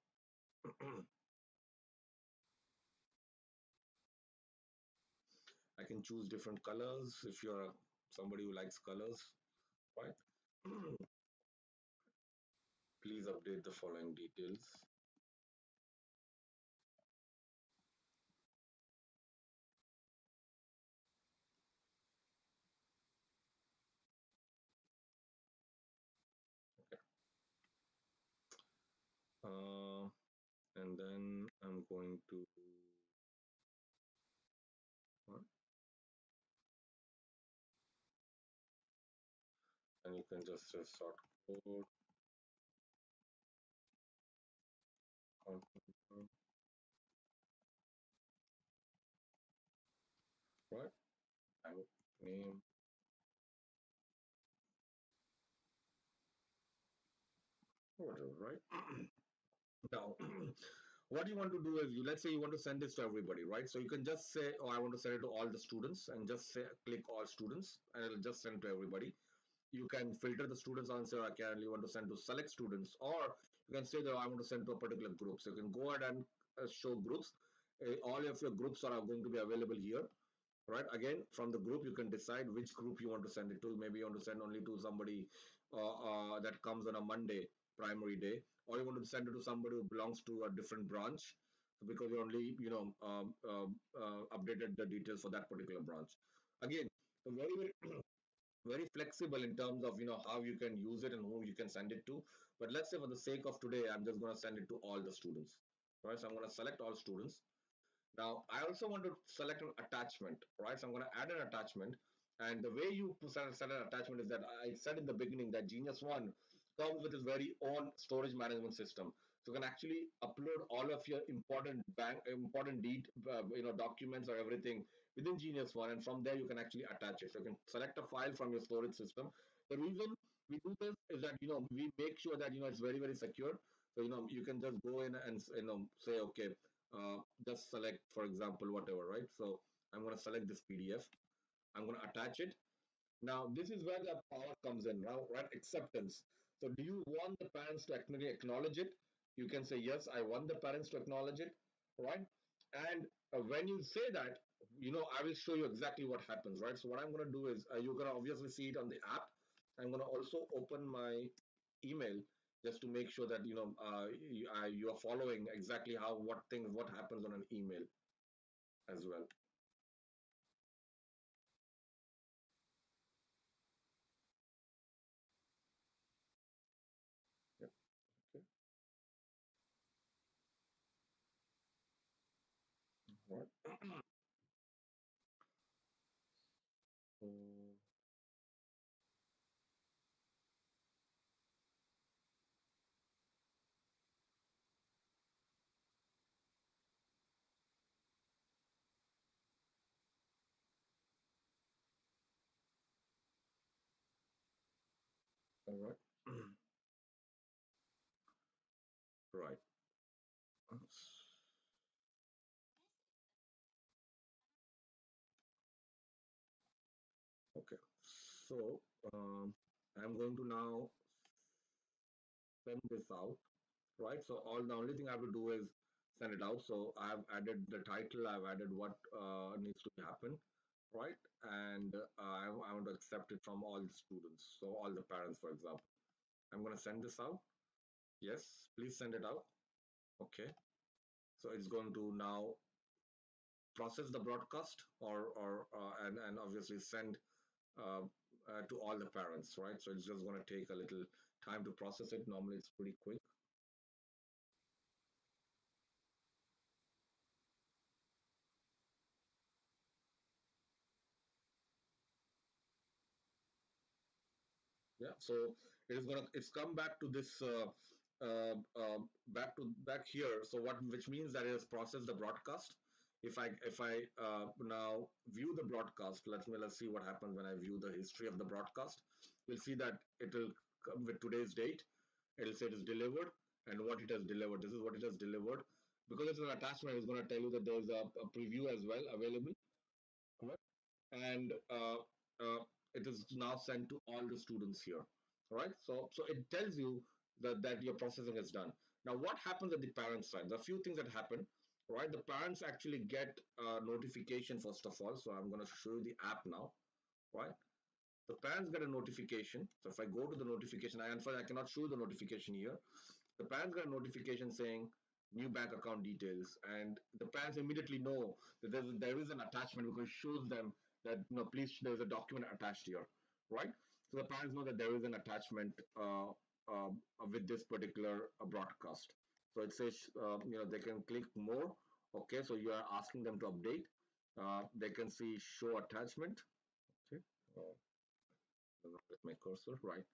I can choose different colors if you're somebody who likes colors, right? Please update the following details. Uh, and then I'm going to, uh, and you can just say sort code, account right? Bank name, whatever, right? Now, what you want to do is let's say you want to send this to everybody, right? So you can just say, oh, I want to send it to all the students, and just say click all students, and it'll just send to everybody. You can filter the students answer. I can only want to send to select students, or you can say that I want to send to a particular group. So you can go ahead and show groups. All of your groups are going to be available here, right? Again, from the group you can decide which group you want to send it to. Maybe you want to send only to somebody that comes on a Monday primary day, or you want to send it to somebody who belongs to a different branch, because you only updated the details for that particular branch. Again, very, very, very flexible in terms of how you can use it and who you can send it to. But let's say for the sake of today, I'm just going to send it to all the students. Right, so I'm going to select all students. Now, I also want to select an attachment, right? So I'm going to add an attachment. And the way you set an attachment is that I said in the beginning that GeniusOne comes with its very own storage management system. So you can actually upload all of your important documents or everything within GeniusOne, and from there you can actually attach it. So you can select a file from your storage system. The reason we do this is that we make sure that it's very, very secure. So you can just go in and say, okay, just select, for example, whatever, right? So I'm going to select this PDF. I'm going to attach it. Now, this is where the power comes in now, right? Acceptance. So do you want the parents to actually acknowledge it? You can say, yes, I want the parents to acknowledge it, right? And when you say that, I will show you exactly what happens, right? So what I'm going to do is you're going to obviously see it on the app. I'm going to also open my email just to make sure that you are following exactly what happens on an email as well. Yep. Okay. All right. Mm, all right. Right. Okay. So I'm going to now send this out, right? So all the only thing I have to do is send it out. So I've added the title, I've added what needs to happen, right? And I want to accept it from all the students. So all the parents, for example. I'm going to send this out. Yes, please send it out. Okay. So it's going to now process the broadcast and obviously send uh, to all the parents, right? So it's just going to take a little time to process it. Normally, it's pretty quick. Yeah. So it's come back to this back here. So which means that it has processed the broadcast. If I now view the broadcast, let's see what happens when I view the history of the broadcast. We'll see that it will come with today's date. It'll say it is delivered and what it has delivered. This is what it has delivered. Because it's an attachment, it's going to tell you that there's a preview as well available. Correct? And it is now sent to all the students here. All right. So it tells you that your processing is done. Now, what happens at the parent side? There are a few things that happen. Right. The parents actually get a notification first of all. So I'm going to show you the app now. Right. The parents get a notification. So if I go to the notification, I cannot show you the notification here. The parents get a notification saying new bank account details, and the parents immediately know that there is an attachment because it shows them that please there's a document attached here, right? So the parents know that there is an attachment with this particular broadcast. So it says they can click more. Okay, so you are asking them to update. They can see show attachment. Okay, with my cursor, right?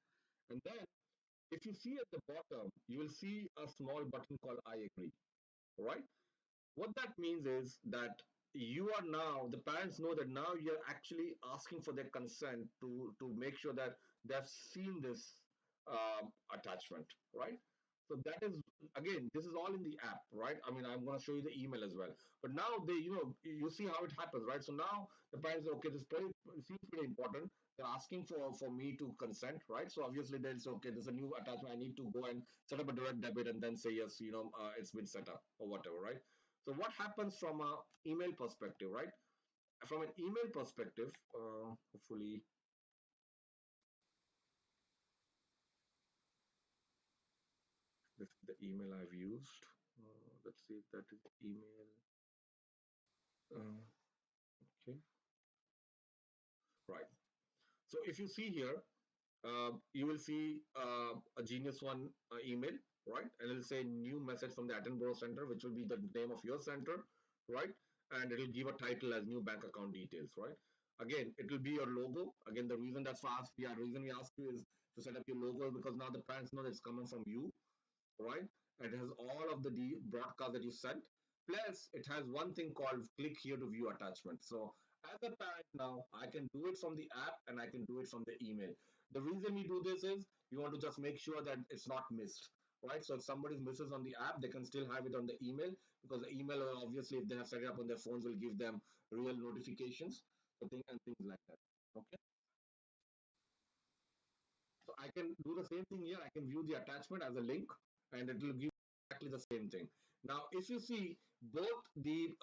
And then if you see at the bottom, you will see a small button called I agree, right? What that means is that you are now, the parents know that now you're actually asking for their consent to make sure that they've seen this attachment, right? So that is, again, this is all in the app, right? I mean, I'm going to show you the email as well. But now you see how it happens, right? So now the parents say, okay, seems pretty important. They're asking for me to consent, right? So obviously they'll say, okay, there's a new attachment. I need to go and set up a direct debit and then say yes, it's been set up or whatever, right? So what happens from a email perspective, right? From an email perspective, hopefully this is the email I've used. Let's see if that is the email. Okay, right. So if you see here, you will see a GeniusOne email, right? And it'll say new message from the Attenborough Center, which will be the name of your center, right? And it'll give a title as new bank account details, right? Again, it will be your logo. Again, the reason that's fast, yeah, reason we ask you is to set up your logo because now the parents know that it's coming from you, right? And it has all of the broadcast that you sent. Plus, it has one thing called click here to view attachment. So as a parent now, I can do it from the app and I can do it from the email. The reason we do this is we want to just make sure that it's not missed, right? So if somebody misses on the app, they can still have it on the email because the email, obviously, if they have set it up on their phones, will give them real notifications, and things like that. Okay. So I can do the same thing here. I can view the attachment as a link, and it will give exactly the same thing. Now, if you see, both the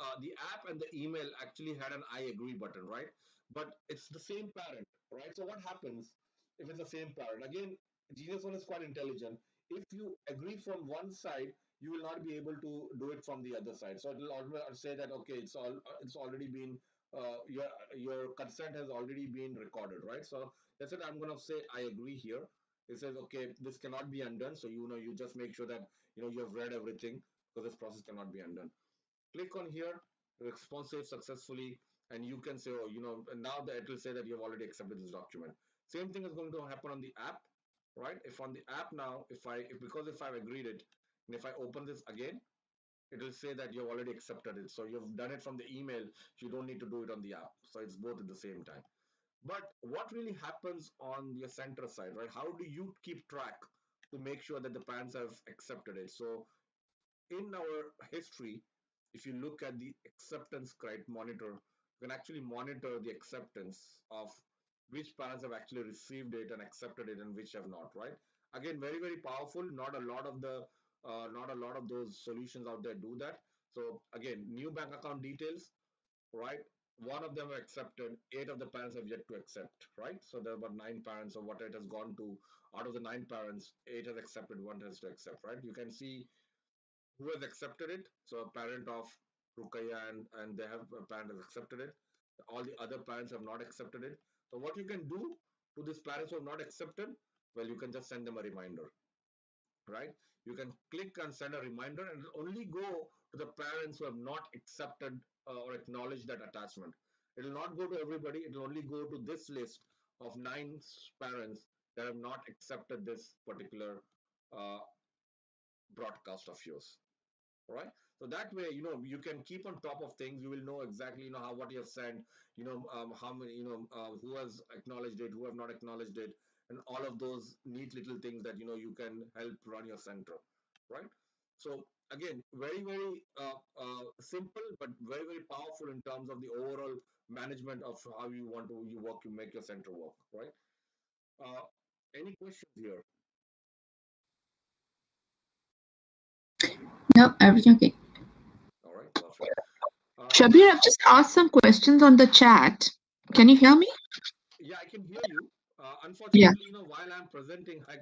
app and the email actually had an I agree button, right? But it's the same parent, right? So what happens if it's the same parent? Again, Genius One is quite intelligent. If you agree from one side, you will not be able to do it from the other side. So it will always say that okay, it's already been your consent has already been recorded, right? So that's it. I'm going to say I agree here. It says, okay, this cannot be undone. So, you just make sure that, you have read everything because this process cannot be undone. Click on here, response saved successfully, and you can say, oh, and now it will say that you have already accepted this document. Same thing is going to happen on the app, right? If on the app now, if I've agreed it, and if I open this again, it will say that you've already accepted it. So you've done it from the email. You don't need to do it on the app. So it's both at the same time. But what really happens on your center side, right? How do you keep track to make sure that the parents have accepted it? So in our history, if you look at the acceptance criteria monitor, you can actually monitor the acceptance of which parents have actually received it and accepted it and which have not, right? Again, very, very powerful. Not a lot of those solutions out there do that. So again, new bank account details, right? One of them have accepted, eight of the parents have yet to accept, right? So there are about nine parents, or what it has gone to. Out of the nine parents, eight has accepted, one has to accept, right? You can see who has accepted it. So a parent of Rukaya and they have a parent has accepted it. All the other parents have not accepted it. So what you can do to these parents who have not accepted, well, you can just send them a reminder, right? You can click and send a reminder and it'll only go to the parents who have not accepted or acknowledged that attachment. It will not go to everybody. It will only go to this list of nine parents that have not accepted this particular uh, broadcast of yours, right? So that way, you can keep on top of things. You will know exactly, how what you have sent, how many, who has acknowledged it, who have not acknowledged it, and all of those neat little things that you can help run your center, right? So again, very, very simple, but very, very powerful in terms of the overall management of how you want to you work, you make your center work, right? uh, any questions here? No, everything okay. All right, perfect. Shabir, I've just asked some questions on the chat. Can you hear me? Yeah, I can hear you. Yeah. Unfortunately, while I'm presenting, I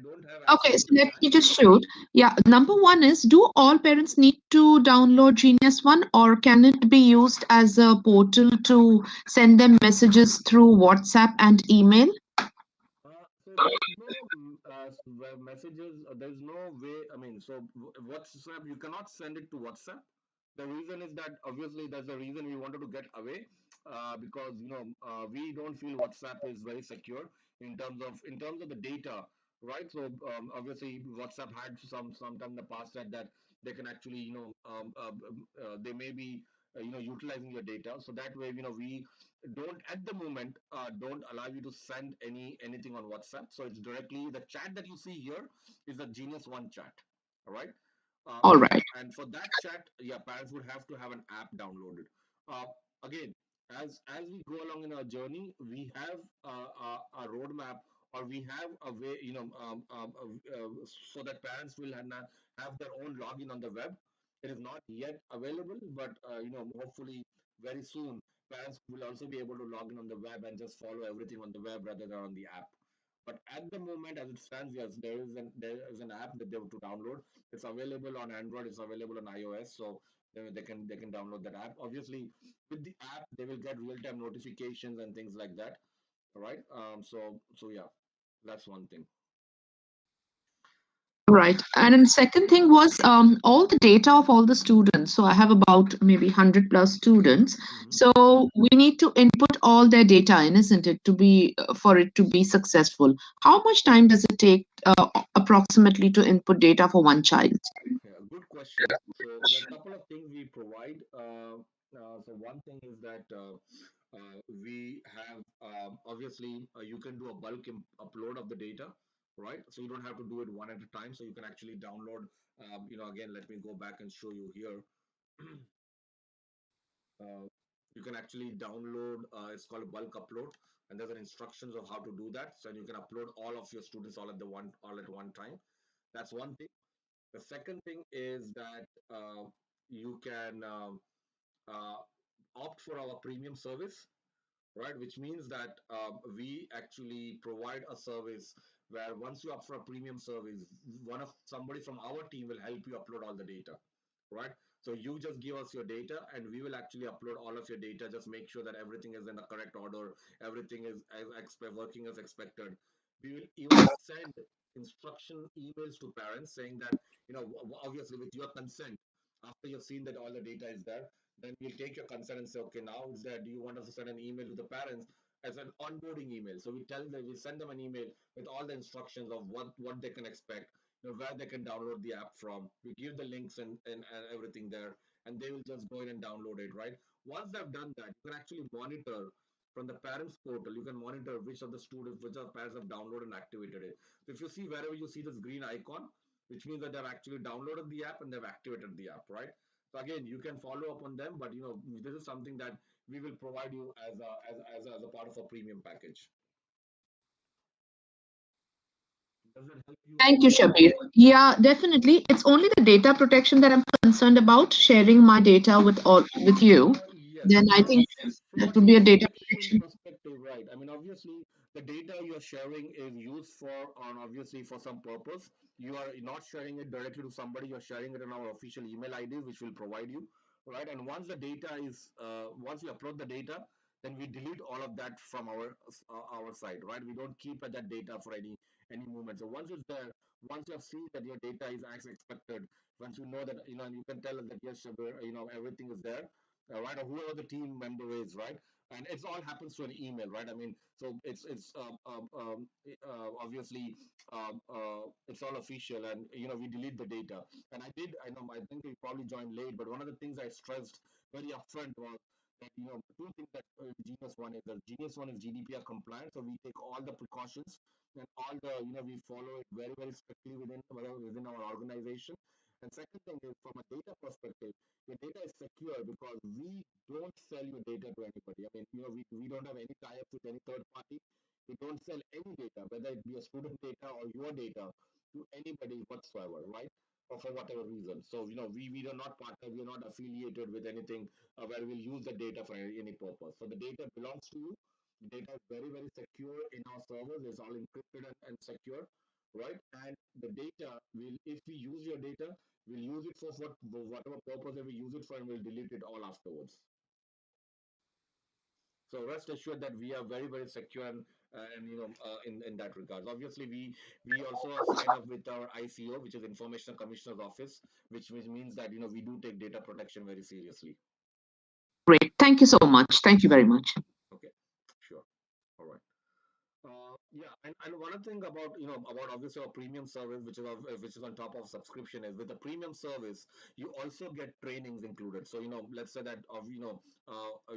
don't have Okay, access to so the let chat. me just shoot. Yeah, number one is, do all parents need to download Genius One, or can it be used as a portal to send them messages through WhatsApp and email? So there's no messages. There's no way. I mean, so WhatsApp, you cannot send it to WhatsApp. The reason is that obviously there's a reason we wanted to get away because we don't feel WhatsApp is very secure in terms of the data, right? So obviously WhatsApp had sometime in the past that they can actually they may be utilizing your data. So that way we don't at the moment don't allow you to send anything on WhatsApp. So it's directly the chat that you see here is the Genius One chat. All right. All And right. and for that chat, yeah, parents would have to have an app downloaded. Again, as we go along in our journey, we have a roadmap, or we have a way, so that parents will have their own login on the web. It is not yet available, but hopefully very soon parents will also be able to log in on the web and just follow everything on the web rather than on the app. But at the moment, as it stands, yes, there is an app that they have to download. It's available on Android. It's available on iOS. So they can download that app. Obviously, with the app, they will get real time notifications and things like that. All right. So yeah, that's one thing. Right. And then second thing was all the data of all the students. So I have about maybe 100 plus students. Hmm. So we need to input all their data in, isn't it, to be for it to be successful. How much time does it take approximately to input data for one child? Yeah, good question. So there are a couple of things we provide. So one thing is that we have obviously you can do a bulk upload of the data, right? So you don't have to do it one at a time. So you can actually download. Again, let me go back and show you here. uh, you can actually download. It's called bulk upload, and there's an instructions of how to do that. So you can upload all of your students all at one time. That's one thing. The second thing is that you can uh, opt for our premium service, right? Which means that we actually provide a service where once you opt for a premium service, somebody from our team will help you upload all the data, right? So you just give us your data, and we will actually upload all of your data. Just make sure that everything is in the correct order, everything is working as expected. We will even send instruction emails to parents saying that, obviously with your consent, after you've seen that all the data is there, then we'll take your consent and say, okay, now it's there. Do you want us to send an email to the parents as an onboarding email? So we send them an email with all the instructions of what they can expect, where they can download the app from. We give the links and everything there, and they will just go in and download it, right? Once they've done that, you can actually monitor from the parents portal. You can monitor which of the students, which of the parents have downloaded and activated it. So if you see wherever you see this green icon, which means that they've actually downloaded the app and they've activated the app, right? So again, you can follow up on them, but this is something that we will provide you as a part of a premium package. Does that help you? Thank you, Shabir. Yeah, definitely. It's only the data protection that I'm concerned about, sharing my data with you. Yes. Then I So think from a that would be a data data protection protection. perspective, right? I mean, obviously, the data you're sharing is used obviously for some purpose. You are not sharing it directly to somebody. You're sharing it in our official email ID, which will provide you, right? And once we upload the data, then we delete all of that from our side, right? We don't keep that data for any movement. So once it's there, once you have seen that your data is as expected, once you know that, and you can tell us that yes, Shabir, everything is there, right? Or whoever the team member is, right? And it's all happens through an email, right? I mean, so obviously it's all official, and we delete the data. And I think you probably joined late, but one of the things I stressed very upfront was that two things that GeniusOne is. That GeniusOne is GDPR compliant, so we take all the precautions and all the we follow it very very strictly within our organization. And second thing is, from a data perspective, your data is secure because we don't sell your data to anybody. I mean, we don't have any tie-ups with any third party. We don't sell any data, whether it be a student data or your data, to anybody whatsoever, right? Or for whatever reason. So, we are not partner, we are not affiliated with anything where we'll use the data for any purpose. So the data belongs to you. The data is very, very secure in our servers. It's all encrypted and secure, right? And the data will, if we use your data, we'll use it for whatever purpose that we use it for, and we'll delete it all afterwards. So rest assured that we are very, very secure in that regard. Obviously, we also sign up with our ICO, which is Information Commissioner's Office, which means that we do take data protection very seriously. Great. Thank you so much. Thank you very much. Okay, sure. All right. Yeah, and one other thing about obviously our premium service, which is on top of subscription, is with the premium service you also get trainings included. So let's say that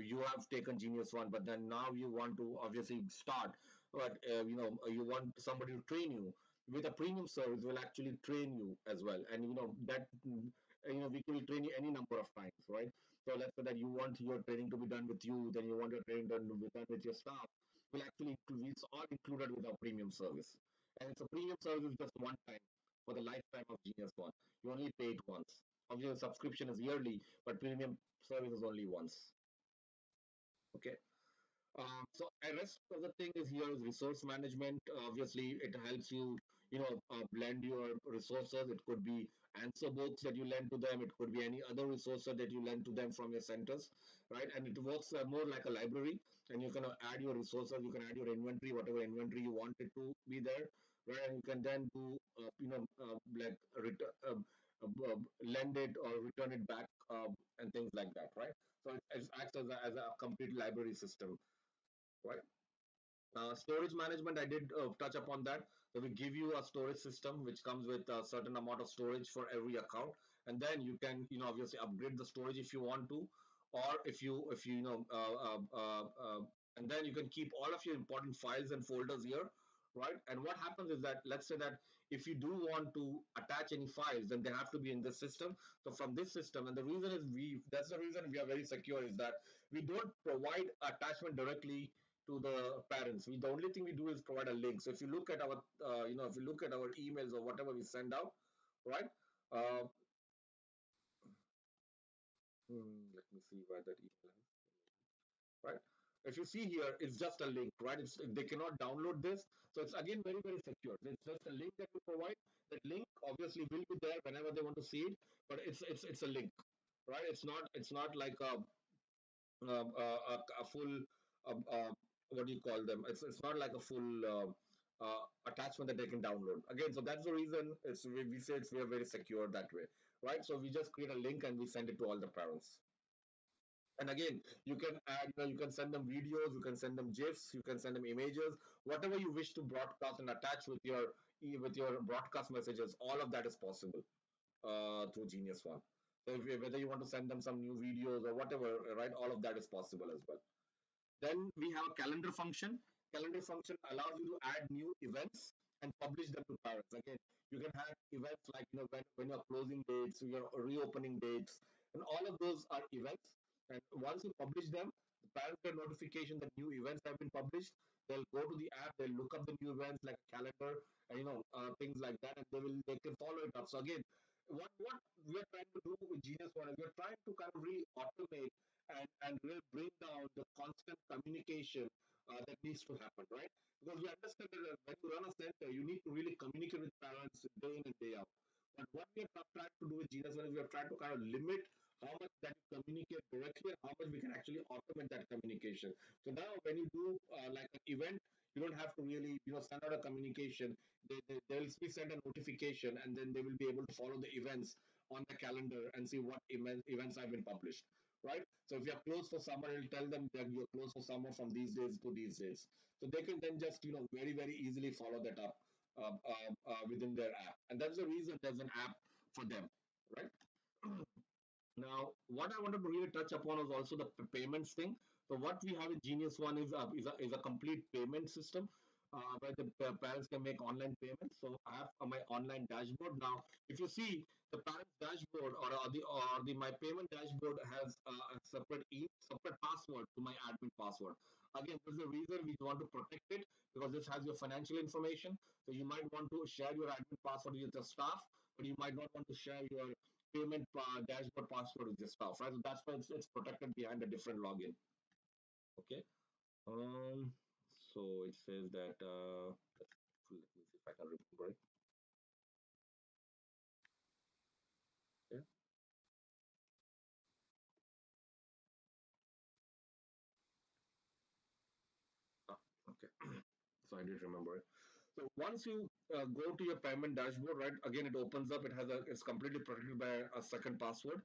you have taken GeniusOne, but then now you want to obviously start, but you want somebody to train you. With a premium service, will actually train you as well, and that we will train you any number of times, right? So let's say that you want your training to be done with you, then you want your training done with your staff, will actually it's all included with our premium service. And it's a premium service is just one time for the lifetime of GeniusOne. You only pay it once. Obviously, subscription is yearly, but premium service is only once. Okay. So the rest of the thing is here is resource management. Obviously, it helps you, lend your resources. It could be answer books that you lend to them. It could be any other resource that you lend to them from your centers, right? And it works more like a library, and you can add your resources. You can add your inventory, whatever inventory you want it to be there, right? And you can then do, like lend it or return it back, and things like that, right? So it acts as a complete library system, right? Storage management, I did touch upon that. So we give you a storage system which comes with a certain amount of storage for every account, and then you can, obviously upgrade the storage if you want to, or if you, and then you can keep all of your important files and folders here, right? And what happens is that, let's say that if you do want to attach any files, then they have to be in this system. So from this system, and the reason is that's the reason we are very secure, is that we don't provide attachment directly to the parents. The only thing we do is provide a link. So if you look at our, if you look at our emails or whatever we send out, right? Uh, Let me see where that email is, right? If you see here, it's just a link, right? They cannot download this, so it's again very very secure. It's just a link that we provide. That link obviously will be there whenever they want to see it, but it's a link, right? It's not like a full, what do you call them? It's not like a full attachment that they can download. Again, so that's the reason we say we are very secure that way, right? So we just create a link and we send it to all the parents. And again, you can add, you can send them videos, you can send them GIFs, you can send them images, whatever you wish to broadcast and attach with your broadcast messages. All of that is possible through Genius One. So whether you want to send them some new videos or whatever, right? All of that is possible as well. Then we have a calendar function. Calendar function allows you to add new events and publish them to parents. Again, you can have events like, when you're closing dates, your reopening dates, and all of those are events. And once you publish them, the parents get notification that new events have been published. They'll go to the app, they'll look up the new events like a calendar, and things like that, and they can follow it up. So again, what we're trying to do with Genius One is we're trying to kind of really automate and really bring down the constant communication that needs to happen, right? Because we understand that when you run a center, you need to really communicate with parents day in and day out. But what we are trying to do with Genius One is we are trying to kind of limit how much that you communicate directly and how much we can actually automate that communication. So now when you do like an event, you don't have to really send out a communication. They'll be sent a notification, and then they will be able to follow the events on the calendar and see what events have been published, right? So if you're closed for summer, it'll tell them that you're closed for summer from these days to these days. So they can then just very very easily follow that up within their app, and that's the reason there's an app for them, right? Now, what I wanted to really touch upon was also the payments thing. So what we have in Genius One is a complete payment system where the parents can make online payments. So I have my online dashboard now. If you see the parents dashboard or the my payment dashboard has a separate password to my admin password. Again, there's a reason we want to protect it, because this has your financial information. So you might want to share your admin password with the staff, but you might not want to share your payment dashboard password with your staff, right? So that's why it's protected behind a different login. Okay. Um. So it says that. Let me see if I can remember it. Yeah. Ah, okay. So I did remember it. So once you go to your payment dashboard, right? Again, it opens up. It's completely protected by a second password,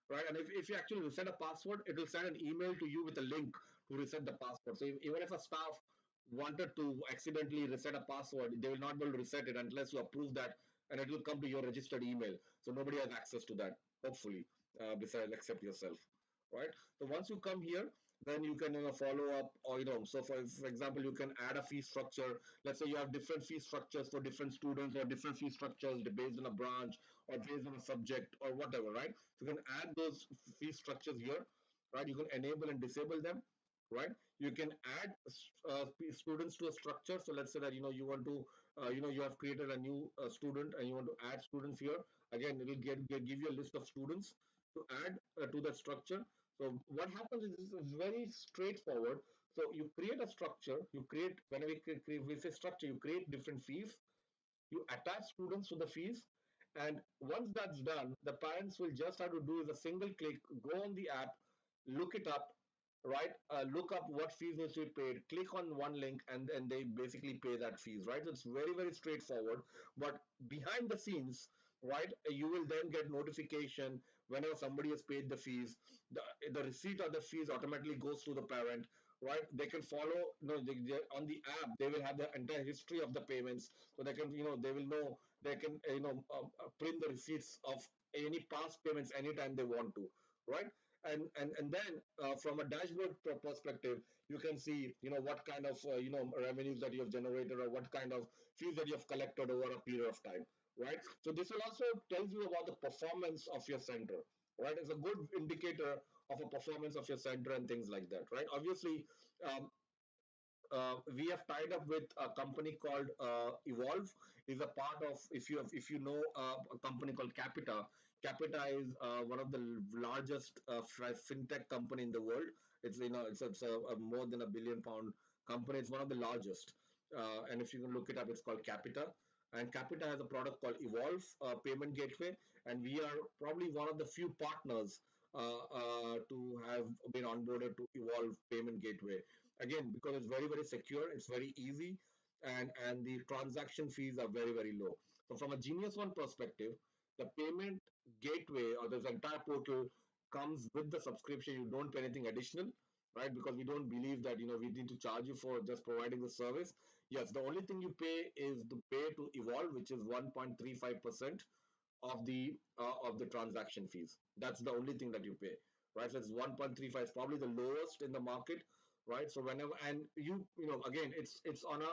right? And if you actually reset a password, it will send an email to you with a link to reset the password. So even if a staff wanted to accidentally reset a password, they will not be able to reset it unless you approve that, and it will come to your registered email. So nobody has access to that, hopefully, besides except yourself, right? So once you come here, then you can follow up, or so for example, you can add a fee structure. Let's say you have different fee structures for different students, or different fee structures based on a branch or based on a subject or whatever, right? So you can add those fee structures here, right? You can enable and disable them, right? You can add students to a structure. So let's say that you want to you have created a new student and you want to add students here. Again, it will give you a list of students to add to that structure. So what happens is it's very straightforward. So you create a structure. You create, whenever we say structure, you create different fees. you attach students to the fees, and once that's done, the parents will just have to do is a single click, go on the app, look it up, right? Look up what fees needs to be paid, click on one link, and then they basically pay that fees, right? So it's very, very straightforward. But behind the scenes, right, you will then get notification whenever somebody has paid the fees. The receipt of the fees automatically goes to the parent, right? They can follow, on the app, they will have the entire history of the payments, so they can, they will know, they can, print the receipts of any past payments anytime they want to, right? And then from a dashboard perspective, you can see, what kind of revenues that you have generated, or what kind of fees that you have collected over a period of time, right? So this will also tells you about the performance of your center, right? It's a good indicator of a performance of your center and things like that, right? Obviously, um, we have tied up with a company called Evolve. Is a part of, if you know a company called Capita. Capita is one of the largest fintech company in the world. It's it's a more than £1 billion company. It's one of the largest. And if you can look it up, it's called Capita. And Capita has a product called Evolve Payment Gateway, and we are probably one of the few partners to have been onboarded to Evolve Payment Gateway. Again, because it's very, very secure, it's very easy, and the transaction fees are very, very low. So from a GeniusOne perspective, the payment gateway or this entire portal comes with the subscription. You don't pay anything additional, right? Because we don't believe that we need to charge you for just providing the service. Yes, the only thing you pay is the pay to Evolve, which is 1.35% of the transaction fees. That's the only thing that you pay, right? So it's 1.35, is probably the lowest in the market, right? So whenever, and again, it's on a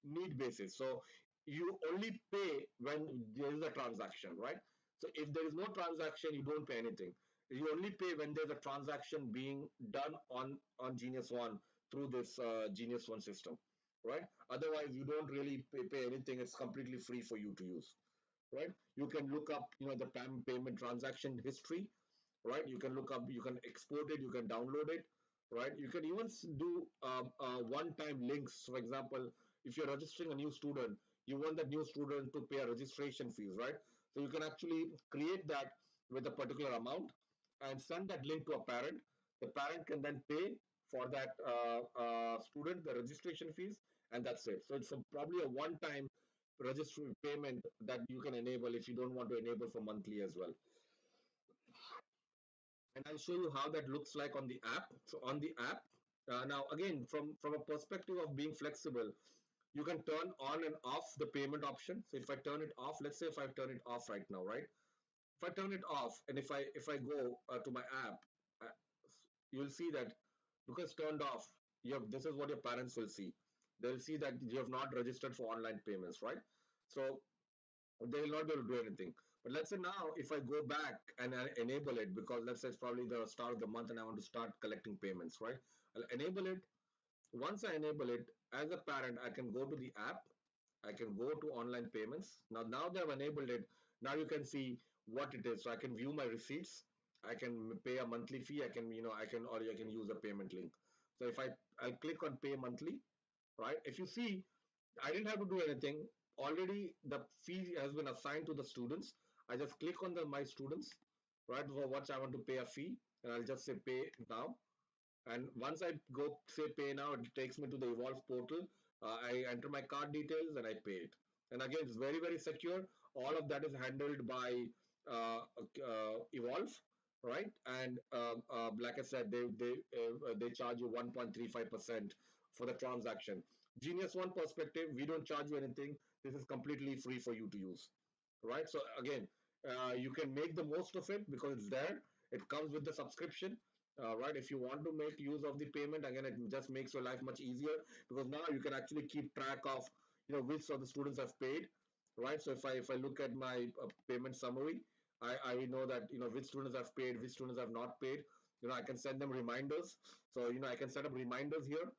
need basis. So you only pay when there is a transaction, right? So if there is no transaction, you don't pay anything. You only pay when there's a transaction being done on GeniusOne through this GeniusOne system, right? Otherwise, you don't really pay anything. It's completely free for you to use, right? You can look up, the payment transaction history, right? You can look up, you can export it, you can download it, right? You can even do one-time links. For example, if you're registering a new student, you want that new student to pay a registration fees, right? So you can actually create that with a particular amount and send that link to a parent. The parent can then pay for that student the registration fees, and that's it. So it's probably a one-time registry payment that you can enable if you don't want to enable for monthly as well. And I'll show you how that looks like on the app. So on the app, now again, from a perspective of being flexible, you can turn on and off the payment option. So if I turn it off, let's say if I turn it off right now, right? If I turn it off, and if I go to my app, uh, you'll see that because it's turned off, this is what your parents will see. They'll see that you have not registered for online payments, right? So they will not be able to do anything. But let's say now, if I go back and I enable it, because let's say it's probably the start of the month and I want to start collecting payments, right? I'll enable it. Once I enable it, as a parent, I can go to the app, I can go to online payments. Now they've enabled it. Now you can see what it is. So I can view my receipts. I can pay a monthly fee. Or I can use a payment link. So if I click on pay monthly, right? If you see, I didn't have to do anything. Already the fee has been assigned to the students. I just click on the my students, right? For what I want to pay a fee, and I'll just say pay now. And once I go say pay now, it takes me to the Evolve portal. I enter my card details and I pay it. And again, it's very, very secure. All of that is handled by Evolve, right? And like I said, they charge you 1.35% for the transaction. GeniusOne perspective, we don't charge you anything. This is completely free for you to use, right? So again, you can make the most of it because it's there. It comes with the subscription, right? If you want to make use of the payment, again, it just makes your life much easier because now you can actually keep track of which of the students have paid, right? So if I look at my payment summary, I know that which students have paid, which students have not paid. I can send them reminders. So I can set up reminders here,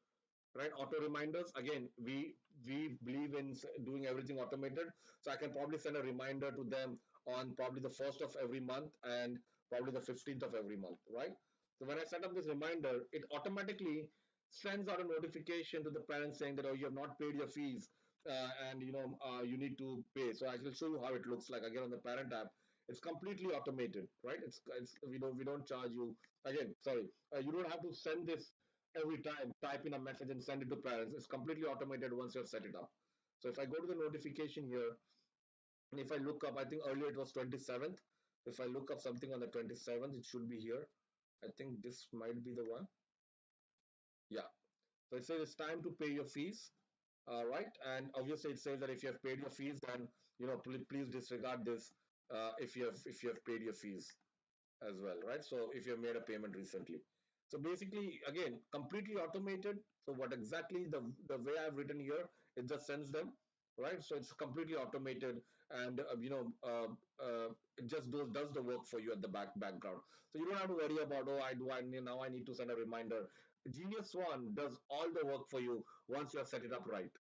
right? Auto reminders. Again, we believe in doing everything automated, so I can probably send a reminder to them on probably the first of every month and probably the 15th of every month, right? So when I set up this reminder, it automatically sends out a notification to the parents saying that, oh, you have not paid your fees and you need to pay. So I will show you how it looks like. Again, on the parent app, it's completely automated, right? It's we don't charge you. Again, sorry, you don't have to send this every time. Type in a message and send it to parents. It's completely automated once you've set it up. So if I go to the notification here, and if I look up, I think earlier it was 27th. If I look up something on the 27th, it should be here. I think this might be the one. Yeah. So it says it's time to pay your fees, right? And obviously it says that if you have paid your fees, then please disregard this if you have paid your fees as well, right? So if you have made a payment recently. So basically, again, completely automated. So what exactly the way I've written here, it just sends them, right? So it's completely automated, and it just does the work for you at the background. So you don't have to worry about, oh, I now I need to send a reminder. Genius One does all the work for you once you have set it up right,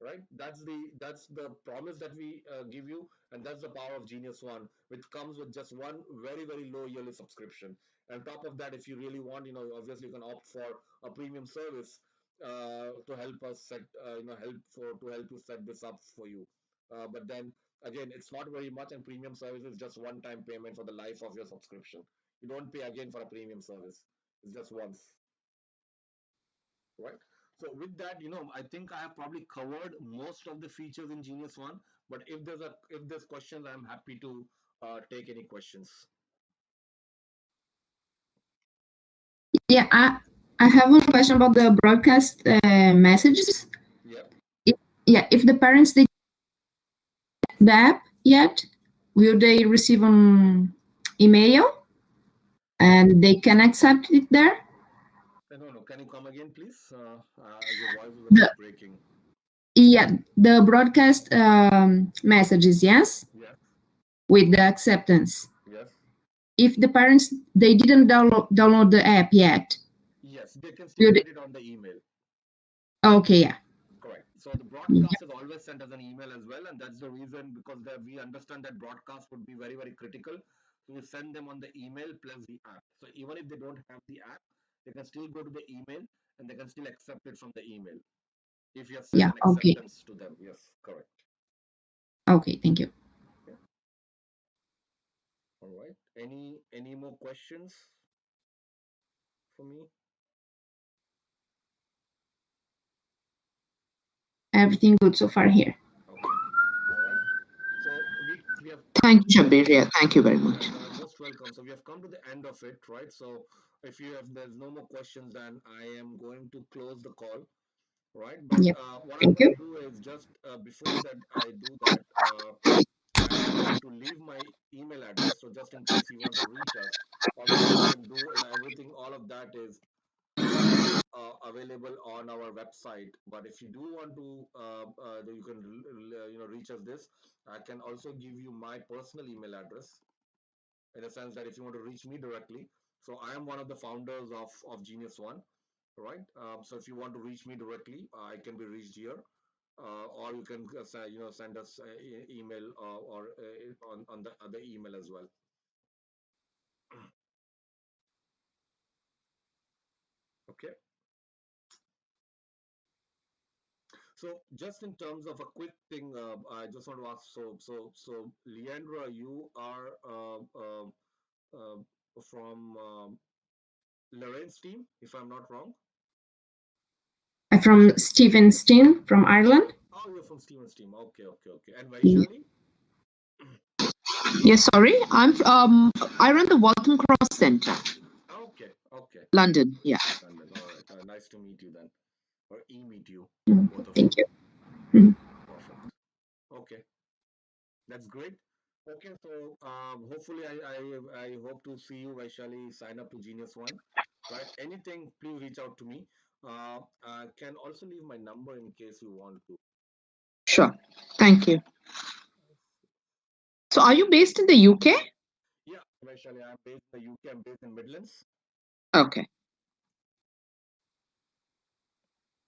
right? That's the promise that we give you, and that's the power of GeniusOne, which comes with just one very low yearly subscription. And top of that, if you really want, obviously you can opt for a premium service to help us set to help you set this up for you. But then again, it's not very much, and premium service is just one time payment for the life of your subscription. You don't pay again for a premium service. It's just once, right? So with that, I think I have probably covered most of the features in Genius One. But if there's questions, I'm happy to take any questions. Yeah, I have one question about the broadcast messages. Yeah. If, yeah, if the parents did the app yet, will they receive an email and they can accept it there? No, no. Can you come again, please? Your voice is a The bit breaking. Yeah, the broadcast messages, yes, Yes. with the acceptance. Yes. If the parents they didn't download the app yet, Yes. They can still will get they, it on the email. okay, yeah. Correct. So the broadcast is always sent as an email as well, and that's the reason because we understand that broadcast would be very critical. So we send them on the email plus the app. So even if they don't have the app, they can still go to the email and they can still accept it from the email if you have set Yeah, an okay. acceptance to them. Yes, correct. Okay, thank you. Okay. All right. Any more questions for me? Everything good so far here. Okay. All right. So we have Thank you, Shabir. Yeah, thank you very much. most welcome. So we have come to the end of it, right? So if there's no more questions, then I am going to close the call, right? But Yep. what I'm Thank going you. to do is just before that I do that, I am going to leave my email address. So just in case you want to reach us, obviously you can do everything. All of that is available on our website. But if you do want to, you can reach us this. I can also give you my personal email address in the sense that if you want to reach me directly. So I am one of the founders of Genius One, right? So if you want to reach me directly, I can be reached here, or you can send us email or on the other email as well. Okay. So just in terms of a quick thing, I just want to ask. So Leandra, you are from Lorraine's team, if I'm not wrong. I'm from Stevenson from Ireland. Oh, you're from Steven's team. Okay. And Yeah. Vaishali? Yes, sorry. I run the Waltham Cross Center, Okay. London. Yeah. London. All right. Nice to meet you then, or meet you, Okay, both of you. thank you. Mhm. Perfect. Okay, that's great. Okay, so hopefully I hope to see you, Vaishali, sign up to Genius One. Right? Anything, please reach out to me. I can also leave my number in case you want to. Sure. Thank you. So, are you based in the UK? Yeah, Vaishali, I'm based in the UK. I'm based in Midlands. Okay.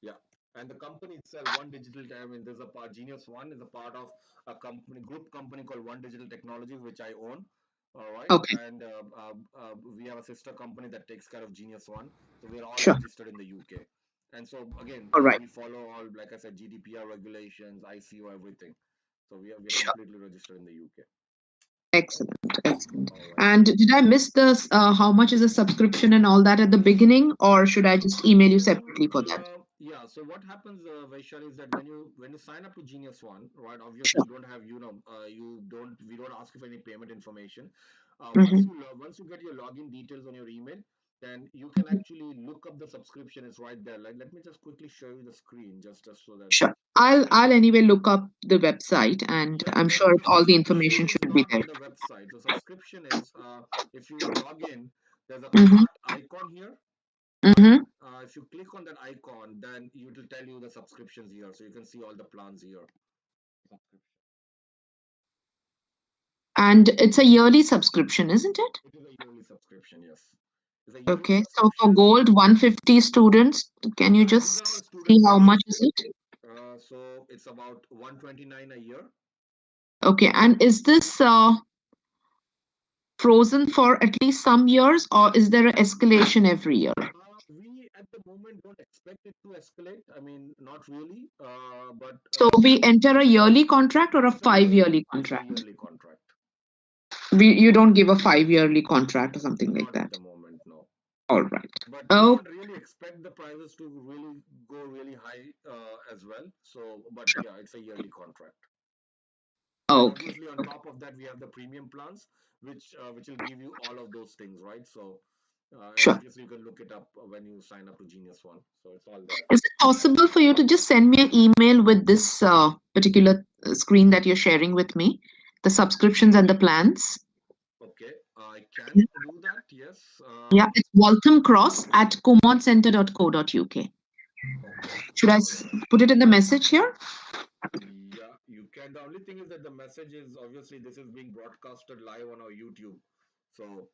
Yeah. And the company itself, One Digital, I mean, there's a part, Genius One is a part of a group company called One Digital Technologies, which I own. All right. Okay. And we have a sister company that takes care of Genius One. So we're all Sure. registered in the UK. And so again, All right. we follow all, like I said, GDPR regulations, ICO, everything. So we are Sure. completely registered in the UK. Excellent. Excellent. All right. And did I miss this? How much is a subscription and all that at the beginning, or should I just email you separately for that? Yeah. So what happens, Vaishali, is that when you sign up to Genius One, right? Obviously, Sure. you don't have, we don't ask you for any payment information. Mm-hmm. Once you get your login details on your email, then you can actually look up the subscription. It's right there. Like, let me just quickly show you the screen, just so that. Sure. I'll anyway look up the website, and Yeah. I'm So sure all the subscription information is should be not there. on the website. The subscription is, if you log in, there's a Mm-hmm. cart icon here, right? Mm-hmm. If you click on that icon, then it will tell you the subscriptions here, so you can see all the plans here. Subscription. And it's a yearly subscription, isn't it? It is a yearly subscription, yes. It's a yearly Okay. So for subscription. gold, 150 students, can you Yeah, these are just the see student how prices. much is it? So it's about 129 a year. Okay. And is this frozen for at least some years, or is there an escalation every year? We at the moment don't expect it to escalate. I mean, not really. But So we enter a yearly contract or a it's a yearly, five-yearly it's a contract? yearly contract. You don't give a 5-yearly contract or something like Not at that. the moment, no. All right. But we Oh, don't really expect the prices to really go really high as well. So, but sure. yeah, it's a yearly contract. And Okay. obviously, on Okay. top of that, we have the premium plans, which will give you all of those things, right? So, and Sure. obviously, you can look it up when you sign up to Genius One. So it's all there. Is it possible for you to just send me an email with this particular screen that you're sharing with me, the subscriptions and the plans? Okay, I can Yeah, do that. Yes. yeah, it's Waltham Cross at comoncenter.co.uk. Okay. Should I put it in the message here? Yeah, you can. The only thing is that the message is obviously this is being broadcasted live on our YouTube. So,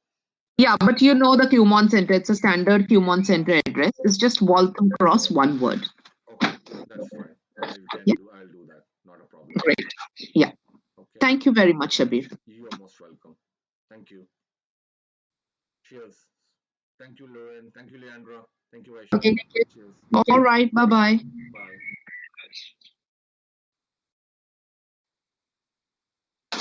Yeah, but you know the Kumon Center. It's a standard Kumon Center address. It's just Waltham Cross, one word. okay, that's fine. I Yeah, can do. I'll do that. Not a problem. great. Yeah. Okay. Thank you very much, Shabir. You are most welcome. Thank you. Cheers. Thank you, Lauren. Thank you, Leandra. Thank you, Okay, Vaishali. thank you. Cheers. All right. Bye bye.